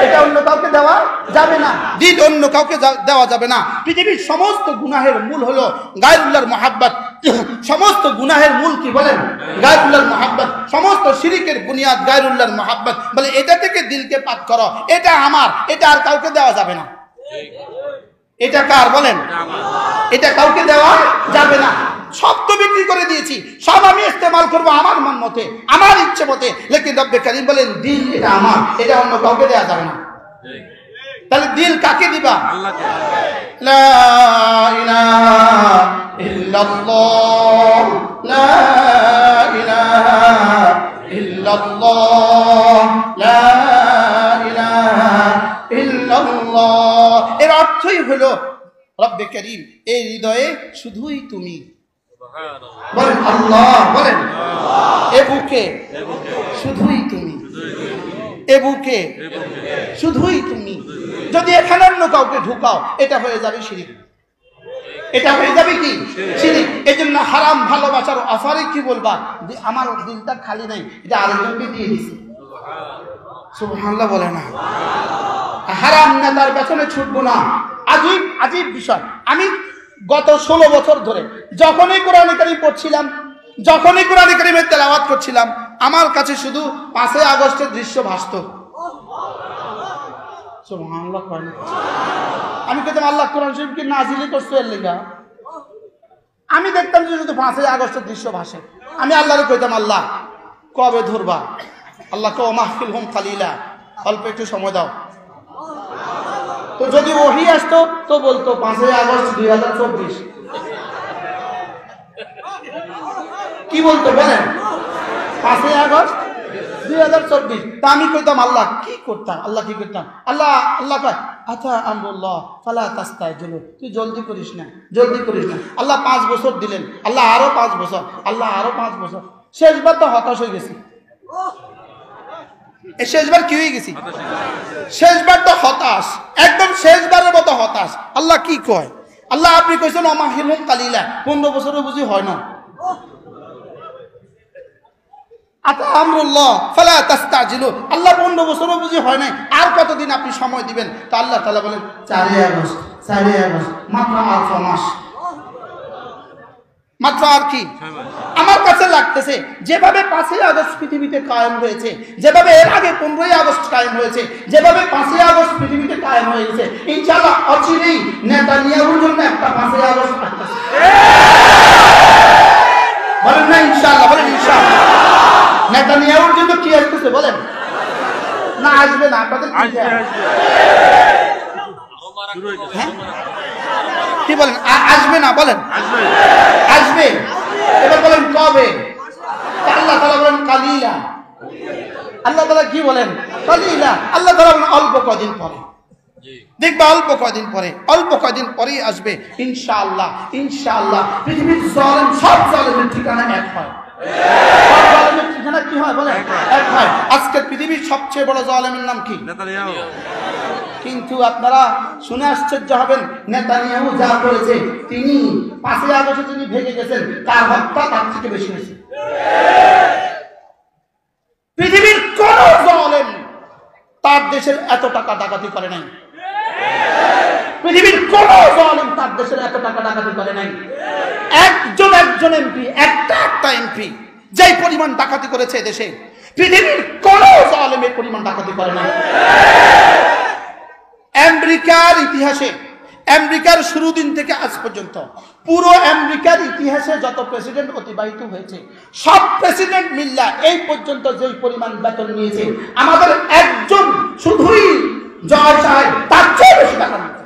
এটা অন্য কাউকে দেওয়া যাবে না। দিল অন্য কাউকে দেওয়া যাবে না। পৃথিবীর সমস্ত গুনাহের মূল হলো গায়রুল্লাহর মহাব্বত। সমস্ত গুনাহের মূল কি বলেন? গায়রুল্লাহর মহাব্বত। সমস্ত শিরকের বুনিয়াদ গায়রুল্লাহর মহাব্বত। বলে এটা থেকে দিলকে পাক করো, এটা আমার, এটা আর কাউকে দেওয়া যাবে না। এটা কার? বলেন এটা কাউকে দেওয়া যাবে না। সব তো বিক্রি করে দিয়েছি, সব আমি ইস্তেমাল করবো আমার মন মতে, আমার ইচ্ছে মতে। লেকিন রব্বে কারীম বলেন দিল এটা আমার, এটা অন্য কাউকে দেওয়া যাবে না। তাহলে দিল কাকে দিবা? আল্লাহকে। লা ইলাহা ইল্লাল্লাহ, লা ইলাহা ইল্লাল্লাহ, লা ইলাহা ইল্লাল্লাহ। এর অর্থই হলো রব্বে কারীম এই হৃদয়ে শুধুই তুমি। বলেন আল্লাহ। বলেন এ বুকে শুধুই তুমি, এ বুকে শুধুই তুমি। যদি এখানে অন্য কাউকে ঢুকাও এটা হয়ে যাবে শিরক, এটা হয়ে যাবে কি শিরক। এই জন্য হারাম ভালোবাসার অফারে কি বলবা, যে আমার দিলটা খালি নাই, এটা আরেকজনকে দিয়ে দিছি। সুবহানাল্লাহ বলে না। হারাম নেতার পেছনে ছুটবো না। আজীব আজীব বিষয়। আমি গত 16 বছর ধরে যখনই কোরআন কারীম পড়ছিলাম, যখনই কোরআন কারীমের তেলাওয়াত করছিলাম, আমার কাছে শুধু 5 আগস্টের দৃশ্য ভাসত। সুবহানাল্লাহ। আমি কইতাম আল্লাহ কোরআন শরীফ কি নাজিলই করছে এর লাগা? আমি দেখতাম যে শুধু 5 আগস্টের দৃশ্য ভাসে। আমি আল্লাহরে কইতাম আল্লাহ কবে ধরবা? আল্লাহ কও মাহফিলহুম কালিলা, অল্প একটু সময় দাও। তো যদি ওহি আসতো তো বলতো 5 আগস্ট 2024। কি বলতো বলেন? 5 আগস্ট 2024। তা আমি কইতাম আল্লাহ কি করতাম, আল্লাহ কি করতাম, আল্লাহ আল্লাহ কয় আচ্ছা আমরুল্লাহ ফালা তাস্তাজিলু, তুই জলদি করিস না, জলদি করিস না। আল্লাহ 5 বছর দিলেন, আল্লাহ আরো 5 বছর, আল্লাহ আরো 5 বছর। শেষবার তো হতাশ হয়ে গেছি। শেষবার কি হয়ে গেছি? শেষবার তো হতাশ, একদম শেষবারের মতো হতাশ। আল্লাহ কি কয়? আল্লাহ আপনি কইছেন অমাহিলুম কালিলা, 15 বছরও বুঝি হয় না। আতা আমরুল্লাহ ফালা তাস্তাজিলু, আল্লাহ 15 বছরও বুঝি হয় নাই, আর কতদিন আপনি সময় দিবেন? তো আল্লাহ তাআলা বলেন 4 আগস্ট, 4 আগস্ট, মাত্র আর 6 মাস, মাত্র আর কি। আমার কাছে লাগতেছে যেভাবে 5 আগস্ট পৃথিবীতে কায়েম হয়েছে, যেভাবে এর আগে 15 আগস্ট কায়েম হয়েছে, যেভাবে 5 আগস্ট পৃথিবীতে কায়েম হয়েছে, ইনশাআল্লাহ অচিরেই নেতানিয়াহুর জন্য একটা 5 আগস্ট আসতেছে। বলেন না ইনশাআল্লাহ, বলেন ইনশাআল্লাহ। নেতানিয়াহুর জন্য কি আসতেছে বলেন? না আসবে না, আপনাদের কি বলেন? আসবে না বলেন? আসবে। এবার বলেন কবে? আল্লাহ তাআলা বলেন কালিলা। আল্লাহ তাআলা কি বলেন? কালিলা। আল্লাহ তাআলা বলেন অল্প কদিন পরে দেখবা, অল্প কদিন পরে, অল্প কদিন পরেই আসবে ইনশাআল্লাহ। ইনশাআল্লাহ পৃথিবীর জালেম সব জালেমের ঠিকানা এক হয়। সব জালেমের ঠিকানা কি হয় বলেন? এক হয়। আজকের পৃথিবীর সবচেয়ে বড় জালেমের নাম কি? নেতানিয়াহু। কিন্তু আপনারা শুনে আশ্চর্য হবেন, নেতানিয়াহু যা করেছে, তিনি 5 আগস্টে তিনি ভেঙে গেছেন, তার হত্যা তার থেকে বেশি হয়েছে। পৃথিবীর কোন জালেম তার দেশের এত টাকা ডাকাতি করে নাই। পৃথিবীর কোন জালেম তার দেশের এত টাকা ডাকাতি করে নাই। একজন এমপি, একটা এমপি যেই পরিমাণ ডাকাতি করেছে দেশে, পৃথিবীর কোন জালেমের পরিমাণ ডাকাতি করে নাই। আমেরিকার ইতিহাসে, আমেরিকার শুরু দিন থেকে আজ পর্যন্ত পুরো আমেরিকার ইতিহাসে যত প্রেসিডেন্ট অতিবাহিত হয়েছে, সব প্রেসিডেন্ট মিল্লা এই পর্যন্ত যেই পরিমাণ বেতন নিয়েছে, আমাদের একজন শুধুই জয় সাহেব তার চেয়ে বেশি টাকা নিয়েছে।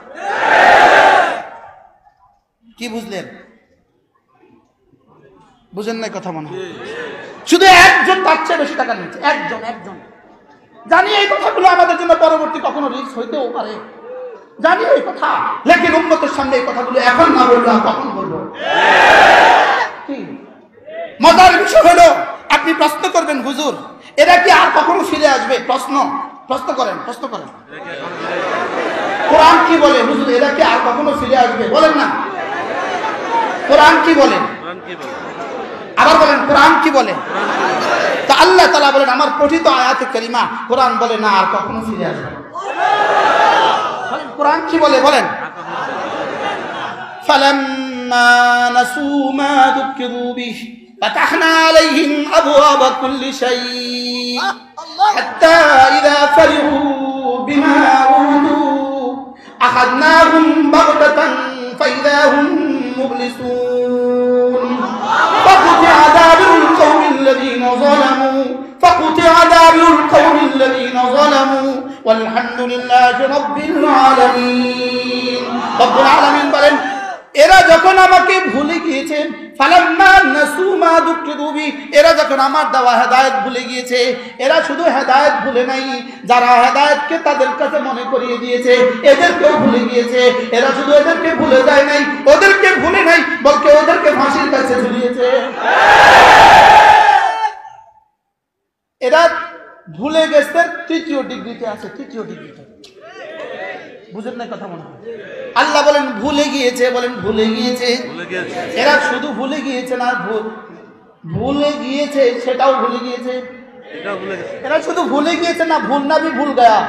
কি বুঝলেন? বুঝেন নাই কথা মনে হয়? শুধু একজন তার চেয়ে বেশি টাকা নিয়েছে, একজন। জানি এই কথাগুলো আমাদের জন্য পরবর্তী কখনো রিস্ক হইতেও পারে, জানি এই কথা, লেকিন উম্মতের সামনে এই কথাগুলো এখন না বললাম কখন বলবো? মজার বিষয় হলো আপনি প্রশ্ন করবেন, হুজুর এরা কি আর কখনো ফিরে আসবে? প্রশ্ন করেন। কোরআন কি বলে? হুজুর এরা কি আর কখনো ফিরে আসবে? বলেন না, কোরআন কি বলে? আবার বলেন কোরআন কি বলে? তা আল্লাহ তাআলা বলেন আমার পঠিত আয়াতে কারিমা, কোরআন বলে না আর কখনো ফিরে আসবে না। কোরআন কি বলে বলেন? ফালাম্মা নাসু মা যুকিরু বিহি ফাতাহনা আলাইহিম আবওয়াবা কুল্লি শাই হাত্তা ইযা ফারিহু বিমা উতু আখাযনাহুম বাগতাতান ফাইযা হুম মুবলিসুন فقطع دابر القوم الذين ظلموا والحمد لله رب العالمين। رب العالمين বলেন এরা যখন আমাকে ভুলে গিয়েছে, ফালাম্মা নাসু মা যুকিরু বিহি, এরা যখন আমার দেওয়া হেদায়েত ভুলে গিয়েছে, এরা শুধু হেদায়েত ভুলে নাই, যারা হেদায়েতকে তাদের কাছে মনে করিয়ে দিয়েছে এদেরকেও ভুলে গিয়েছে। এরা শুধু এদেরকে ভুলে যায় নাই, ওদেরকে ভুলে নাই, বলকে ওদেরকে ফাঁসির কাছে ঝুলিয়েছে। এরা ভুলে গেছে তৃতীয় ডিগ্রিতে আছে, তৃতীয় ডিগ্রিতে। বুঝেন না কথা মনে হয়? আল্লাহ বলেন ভুলে গিয়েছে, বলেন ভুলে গিয়েছে। এরা শুধু ভুলে গিয়েছে না, ভুলে গিয়েছে সেটাও ভুলে গিয়েছে। এরা শুধু ভুলে গিয়েছে না, ভুল না ভি ভুল গয়া।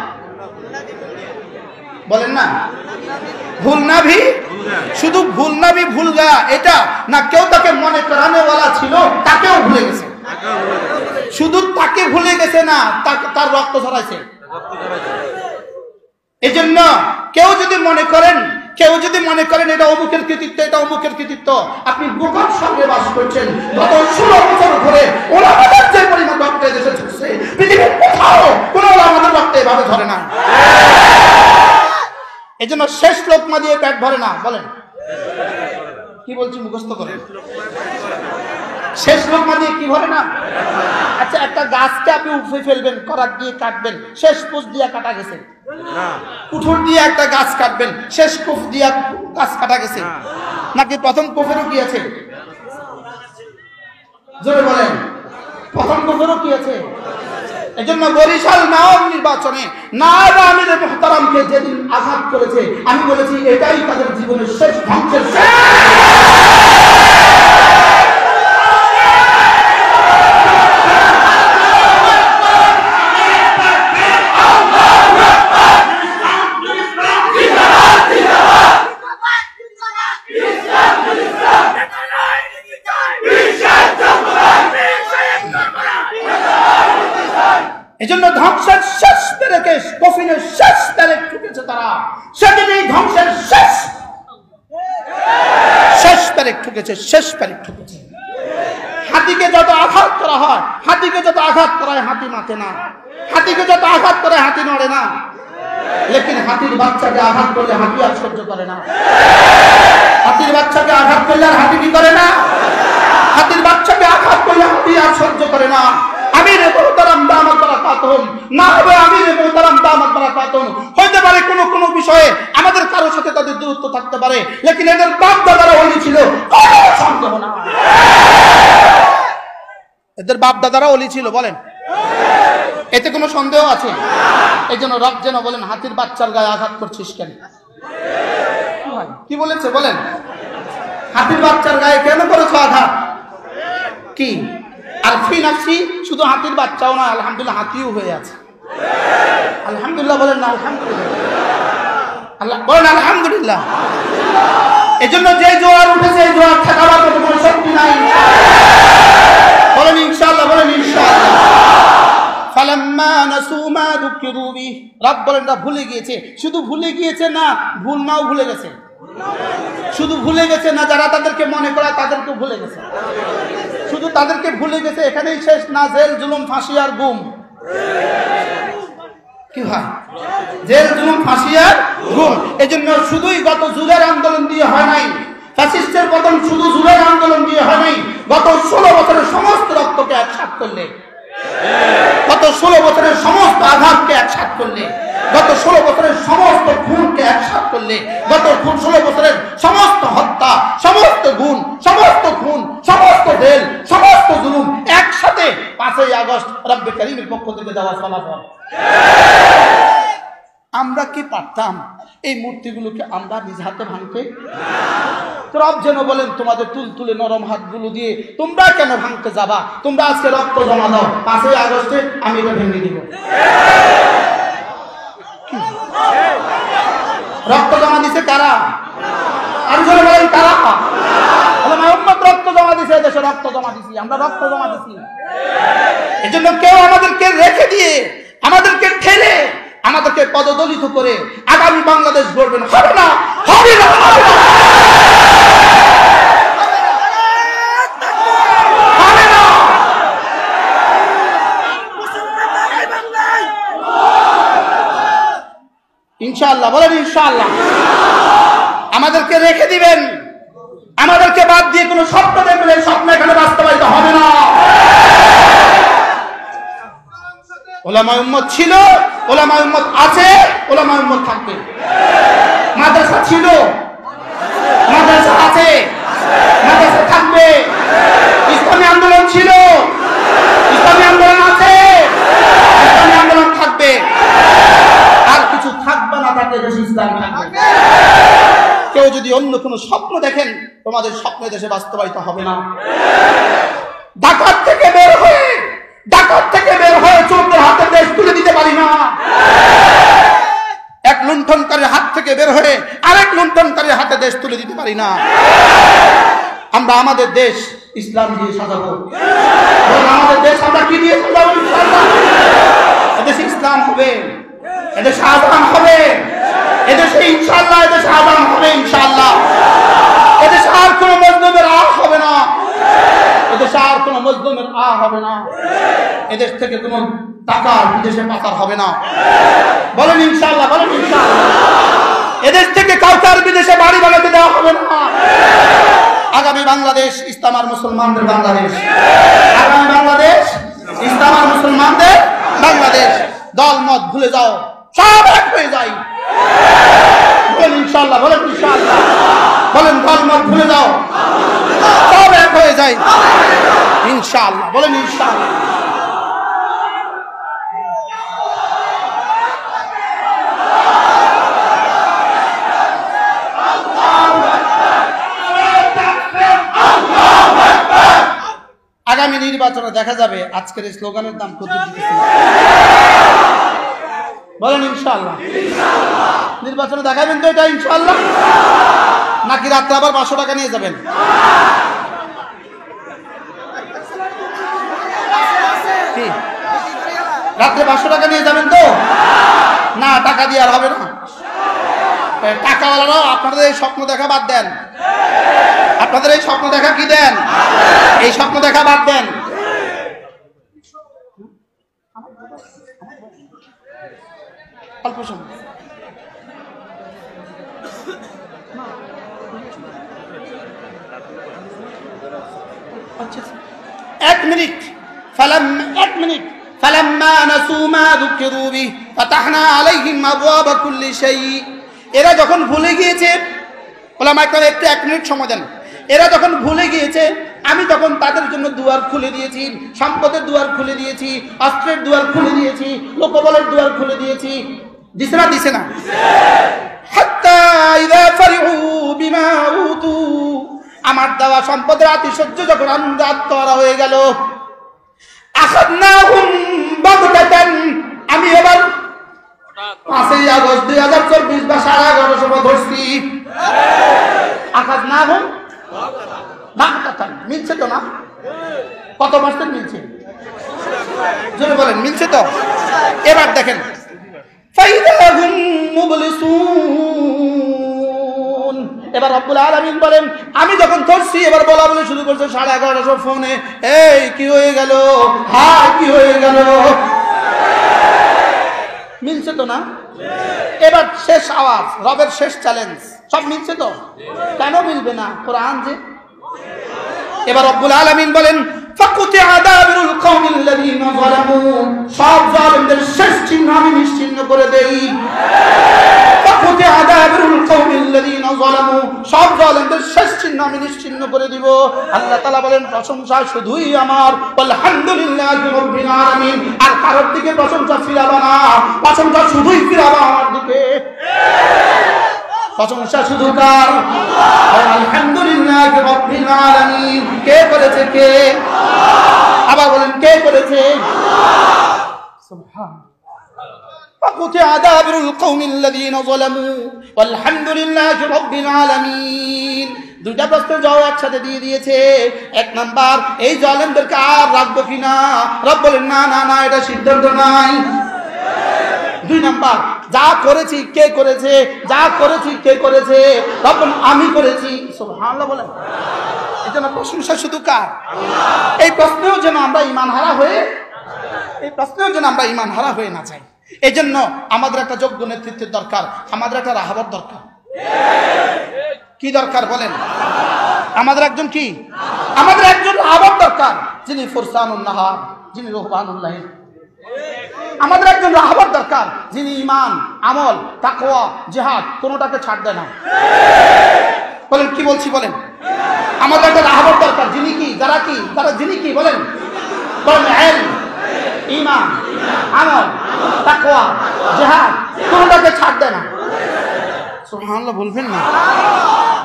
বলেন না ভুল না ভি, শুধু ভুল না ভি ভুল গয়া এটা না, কেউ তাকে মনে করানো ওয়ালা ছিল তাকেও ভুলে গেছে। শুধু তাকে ভুলে গেছে না, তার রক্ত ঝরাইছে। এই জন্য কেউ যদি মনে করেন এটা অমুকের কৃতিত্ব, এটা অমুকের কৃতিত্ব, আপনি বোকার সঙ্গে বাস করছেন। গত 16 বছর ধরে ওলামাদের যে পরিমাণ রক্ত এদেশে ঝরছে, পৃথিবীর কোথাও কোনো ওলামাদের রক্ত এভাবে ধরে না। এই জন্য শেষ লোকমা দিয়ে পেট ভরে না। বলেন কি বলছি মুখস্থ করেন, শেষ লোকমা দিয়ে কি ভরে না? আচ্ছা, একটা গাছকে আপনি উপরে ফেলবেন, করাত দিয়ে কাটবেন, শেষ কোষ দিয়ে কাটা গেছে। কুঠুর দিয়ে একটা গাছ কাটবেন, শেষ কোষ দিয়ে গাছ কাটা গেছে নাকি প্রথম কোফেরও কি আছে? জোরে বলেন, প্রথম কোফেরও কি আছে? এই জন্য বরিশাল নওয়াব নির্বাচনে নায়েব আমির মুহতারামকে যেদিন আঘাত করেছে, আমি বলেছি এটাই তাদের জীবনের শেষ ধ্বংসের শেষ। এজন্য ধ্বংসের শেষ পেরেকে, কফিনের শেষ পেরেক ঠুকেছে তারা, সেদিনই ধ্বংসের শেষ পেরেক ঠুকেছে, শেষ পেরেক ঠুকেছে। হাতিকে যত আঘাত করা হয়, হাতিকে যত আঘাত করায় হাতি মাথে না, হাতিকে যত আঘাত করে হাতি নড়ে না, লেকিন হাতির বাচ্চাকে আঘাত করলে হাতি আর সহ্য করে না। হাতির বাচ্চাকে আঘাত করলে আর হাতি কি করে না? হাতির বাচ্চাকে আঘাত করলে হাতি আর সহ্য করে না। আমির মুহতারাম দামাত বারাকাতুহুম, না হবে আমির মুহতারাম দামাত বারাকাতুহুম, হইতে পারে কোন বিষয়ে আমাদের কারো সাথে তাদের দূরত্ব থাকতে পারে, লেকিন এদের বাপ দাদারা ওলি ছিল, কোনো সন্দেহ না। এদের বাপ দাদারা ওলি ছিল, বলেন এতে কোনো সন্দেহ আছে? এই জন্য রব যেন বলেন হাতির বাচ্চার গায়ে আঘাত করছিস কেন? কি বলেছে বলেন? হাতির বাচ্চার গায়ে কেন করেছো আঘাত? কি আর ফি নাফসি, শুধু হাতির বাচ্চাও না, আলহামদুলিল্লাহ হাতিও হয়ে আছে। আলহামদুলিল্লাহ বলেন না? আলহামদুলিল্লাহ, আল্লাহ বলেন আলহামদুলিল্লাহ। এজন্য যে জোয়ার উঠেছে, এই জোয়ার ঠেকাবার মতো কোনো শক্তি নাই। বলেন ইনশাআল্লাহ, বলেন ইনশাআল্লাহ। ফালাম্মা নাসু মা যুকিরু বিহি, রব বলেন না ভুলে গিয়েছে। শুধু ভুলে গিয়েছে না, ভুল নাও ভুলে গেছে। শুধু ভুলে গেছে না, যারা তাদেরকে মনে করা তাদেরকে ভুলে গেছে। শুধু তাদেরকে ভুলে গেছে, এখানেই শেষ না। জেল জুলুম ফাঁসি আর গুম, কি হয়? জেল জুলুম ফাঁসি আর গুম। এজন্য শুধুই গত জুলের আন্দোলন দিয়ে হয় নাই, ফ্যাসিস্টের পতন শুধু জুলের আন্দোলন দিয়ে হয় নাই। গত 16 বছরের সমস্ত রক্তকে একসাথ করলে, গত 16 বছরের সমস্ত আঘাতকে একসাথ করলে, গত 16 বছরের সমস্ত খুনকে একসাথ করলে, গত 16 বছরের সমস্ত হত্যা, সমস্ত গুণ, সমস্ত খুন, সমস্ত জেল, সমস্ত জুলুম একসাথে 5ই আগস্ট রব্বে কারীমের পক্ষ থেকে দেওয়া ফলাফল। আমরা কি পারতাম এই মূর্তিগুলোকে আমরা নিজ হাতে ভাঙতে? রব যেন বলেন তোমাদের তুলতুলে নরম হাতগুলো দিয়ে তোমরা কেন ভাঙতে যাবা? তোমরা আজকে রক্ত জমা দাও, 5ই আগস্টে আমি এটা ভেঙে দিব। রক্ত জমা দিছে কারা? আর জোরে বলেন কারা? উম্মত রক্ত জমা দিছে, দেশে রক্ত জমা দিছি, আমরা রক্ত জমা দিছি। এজন্য কেউ আমাদেরকে রেখে দিয়ে, আমাদেরকে ঠেলে, আমাদেরকে পদদলিত করে আগামী বাংলাদেশ গড়বেন, হবে না, হবে না, হবে না, হবে না। ইনশাআল্লাহ বলেন ইনশাআল্লাহ। আমাদেরকে রেখে দিবেন, আমাদেরকে বাদ দিয়ে কোনো স্বপ্ন দেখবেন, স্বপ্ন এখানে বাস্তবায়িত হবে না। ওলামায়ে উম্মত ছিল, ওলামায়ে উম্মত আছে, ওলামায়ে উম্মত থাকবে। মাদ্রাসা ছিল, মাদ্রাসা আছে, মাদ্রাসা থাকবে। ইসলামী আন্দোলন ছিল, ইসলামী আন্দোলন আছে, অন্য কোনো স্বপ্ন দেখেন, তোমাদের স্বপ্ন দেশে বাস্তবায়িত হবে না। ডাকাত থেকে বের হয়ে চোরদের হাতে দেশ তুলে দিতে পারি না। এক লুণ্ঠনকারীর হাত থেকে বের হয়ে আরেক লুণ্ঠনকারীর হাতে দেশ তুলে দিতে পারি না। আমরা আমাদের দেশ ইসলাম দিয়ে সাজাবো। আমাদের দেশ আমরা কি দিয়ে সাজাবো? ইনশাআল্লাহ এদেশে ইসলাম হবে, এদেশে আযান হবে, এদেশে ইনশাআল্লাহ এদেশে আযান হবে ইনশাআল্লাহ। এদেশে আর কোনো মজলুমের হবে না, এদেশে আর কোনো মজলুমের হবে না। এদেশ থেকে কোনো টাকা বিদেশে পাচার হবে না। বলেন ইনশাআল্লাহ, বলেন ইনশাআল্লাহ। এদেশ থেকে কাউকে আর বিদেশে বাড়ি বানাতে দেওয়া হবে না। আগামী বাংলাদেশ ইসলাম আর মুসলমানদের বাংলাদেশ। আগামী বাংলাদেশ ইসলাম আর মুসলমানদের বাংলাদেশ। দল মত ভুলে যাও, সব এক হয়ে যায়। বলেন ইনশাআল্লাহ, বলেন ইনশাআল্লাহ, বলেন দল মত ভুলে যাও, সব এক হয়ে যায় ইনশাআল্লাহ। বলেন ইনশাআল্লাহ। আগামী নির্বাচনে দেখা যাবে আজকের এই স্লোগানের দাম কত দিতেছে। বলেন ইনশাআল্লাহ। নির্বাচনে দেখাবেন তো এটা ইনশাআল্লাহ, নাকি রাত্রে আবার 500 টাকা নিয়ে যাবেন? কি রাত্রে 500 টাকা নিয়ে যাবেন তো? না, টাকা দিয়ে আর হবে না। টাকাওয়ালারাও আপনাদের এই স্বপ্ন দেখা বাদ দেন। আপনাদের এই স্বপ্ন দেখা কি দেন? এই স্বপ্ন দেখা বাদ দেন। অল্প সময় এক মিনিট فلما نسوا ما ذكروا به فتحنا عليهم أبواب كل شيء। এরা যখন ভুলে গিয়েছে, ওলামা একবার একটু 1 মিনিট সময় দেন। এরা যখন ভুলে গিয়েছে, আমি তখন তাদের জন্য দুয়ার খুলে দিয়েছি, সম্পদের দুয়ার খুলে দিয়েছি, অস্ত্রের দুয়ার খুলে দিয়েছি, লোকবলের দুয়ার খুলে দিয়েছি। দিছে না? দিছে না? হাত্তা ইযা ফারিহু বিমা উতু, আমার দেওয়া সম্পদের আতিশয্য যখন আনন্দাত করা হয়ে গেল, আখাযনাহুম বাগতাতান, আমি এবার 5ই আগস্ট 2024 বা 11:30 সময় ধরছি। আখাযনাহুম বাগতাতান, মিলছে তো না? কত মাসের মিলছে? জোরে বলেন, মিলছে তো? এবার দেখেন, ফাইদাহুম মুবলিসুন। এবার রব্বুল আলামিন বলেন, আমি যখন ধরছি এবার বলা বলে শুরু করছে 11:30 ফোনে, এই কি হয়ে গেল, হাই কি হয়ে গেল। মিলছে তো না? এবার শেষ আওয়াজ, রবের শেষ চ্যালেঞ্জ, সব মিলছে তো? কেন মিলবে না? কোরআন যে। এবার রব্বুল আলামিন বলেন, ফাকুতিআ দাবিরুল কওমিল্লাযীনা যালামু, সব জালিমদের শেষ চিহ্ন আমি নিশ্চিহ্ন করে দেই। ফাকুতিআ দাবিরুল কওমিল্লাযীনা যালামু, সব জালিমদের শেষ চিহ্ন আমি নিশ্চিহ্ন করে দিব। আল্লাহ তাআলা বলেন, প্রশংসা শুধুই আমার, আলহামদুলিল্লাহি রাব্বিল আলামিন। আর কারোর দিকে প্রশংসা ফিরাবা না, প্রশংসা শুধুই ফিরাবা আমার দিকে। প্রশংসা শুধু কার? আলহামদুলিল্লাহি রাব্বিল আলামিন। কে করেছে? কে? আবার বলেন, কে করেছে? সুবহান। ফাকুতিআ দাবিরুল কওমিল্লাযীনা যালামু ওয়ালহামদুলিল্লাহি রাব্বিল আলামিন। দুইটা প্রশ্নের জবাব একসাথে দিয়ে দিয়েছে। 1 নাম্বার, এই জালেমদেরকে আর রাখবো কিনা? রব বলেন, না না না, এটা সিদ্ধান্ত নাই। 2 নাম্বার, যা করেছি কে করেছে? যা করেছি কে করেছে? রব বলেন, আমি করেছি। সুবহানাল্লাহ বলেন। এজন্য প্রশংসা শুধু কার? এই প্রশ্নেও যেন আমরা ঈমানহারা হয়ে না যাই। এই জন্য আমাদের একটা যোগ্য নেতৃত্বের দরকার, আমাদের একটা রাহাবত দরকার। কি দরকার বলেন? আমাদের একজন কি? আমাদের একজন রাহাবত দরকার, যিনি ফুরসানুন নাহার, যিনি রুহবানুল লাইল। আমাদের একজন রাহাবত দরকার, যিনি ঈমান, আমল, তাকওয়া, জিহাদ কোনোটাকে ছাড় দেয় না। বলেন, কি বলছি বলেন? আমাদের একটা রাহাবত দরকার, যিনি কি? যিনি কি বলেন? বলেন, ইলম, ঈমান, আমল, তাকওয়া, জিহাদ কোনোটাকে ছাড় দেয় না। সুবহানাল্লাহ বলবেন না?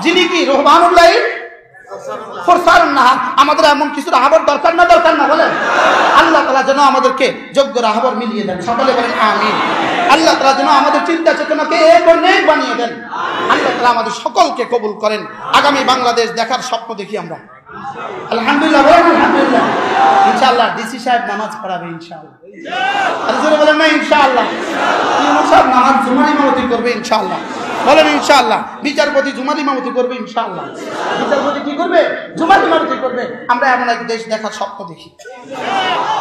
যিনি কি রহমানুল্লাহ ফরসারুন নাহার। আমাদের এমন কিছু রাহাবর দরকার না বলেন? আল্লাহ তাআলা যেন আমাদেরকে যোগ্য রাহাবর মিলিয়ে দেন, সকলে বলেন আমিন। আল্লাহ তাআলা যেন আমাদের চিন্তা চেতনাকে অনেক বানিয়ে দেন। আল্লাহ তাআলা আমাদের সকলকে কবুল করেন। আগামী বাংলাদেশ দেখার স্বপ্ন দেখি আমরা, আলহামদুলিল্লাহ বলেন আলহামদুলিল্লাহ। ইনশাআল্লাহ ডিসি সাহেব নামাজ পড়াবে ইনশাআল্লাহ, আর জোরে বলেন না ইনশাআল্লাহ। ইমাম সাহেব নামাজ জুমার ইমামতি করবে ইনশাআল্লাহ, বলেন ইনশাআল্লাহ। বিচারপতি জুমার ইমামতি করবে ইনশাআল্লাহ, বিচারপতি কি করবে? জুমার ইমামতি করবে। আমরা এমন এক দেশ দেখার স্বপ্ন দেখি,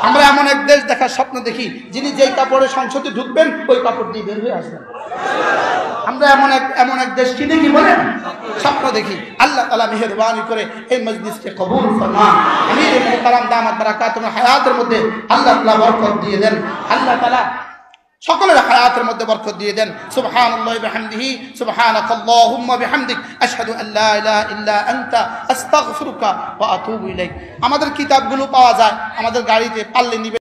আমরা এমন এক দেশ দেখার স্বপ্ন দেখি যিনি যেই কাপড়ে সংসদে ঢুকবেন ওই কাপড় দিয়ে বের হয়ে আসবেন। আমরা এমন এক দেশ কি দেখি বলেন? স্বপ্ন দেখি। আল্লাহ তাআলা মেহেরবানি করে এই মজলিসকে কবুল ফরমান। আমির মুহতারাম দামাত বারাকাতুল হায়াতের মধ্যে আল্লাহ তাআলা বরকত দিয়ে দেন। আল্লাহ তাআলা সকলের হায়াতের মধ্যে বরকত দিয়ে দেন। সুবহানাল্লাহি বিহামদিহি সুবহানাকাল্লাহুম্মা বিহামদিক আশহাদু আল্লা ইলাহা ইল্লা আনতা আস্তাগফিরুকা ওয়া আতুবু ইলাইক। আমাদের কিতাবগুলো পাওয়া যায় আমাদের গাড়িতে, পারলে নিবে।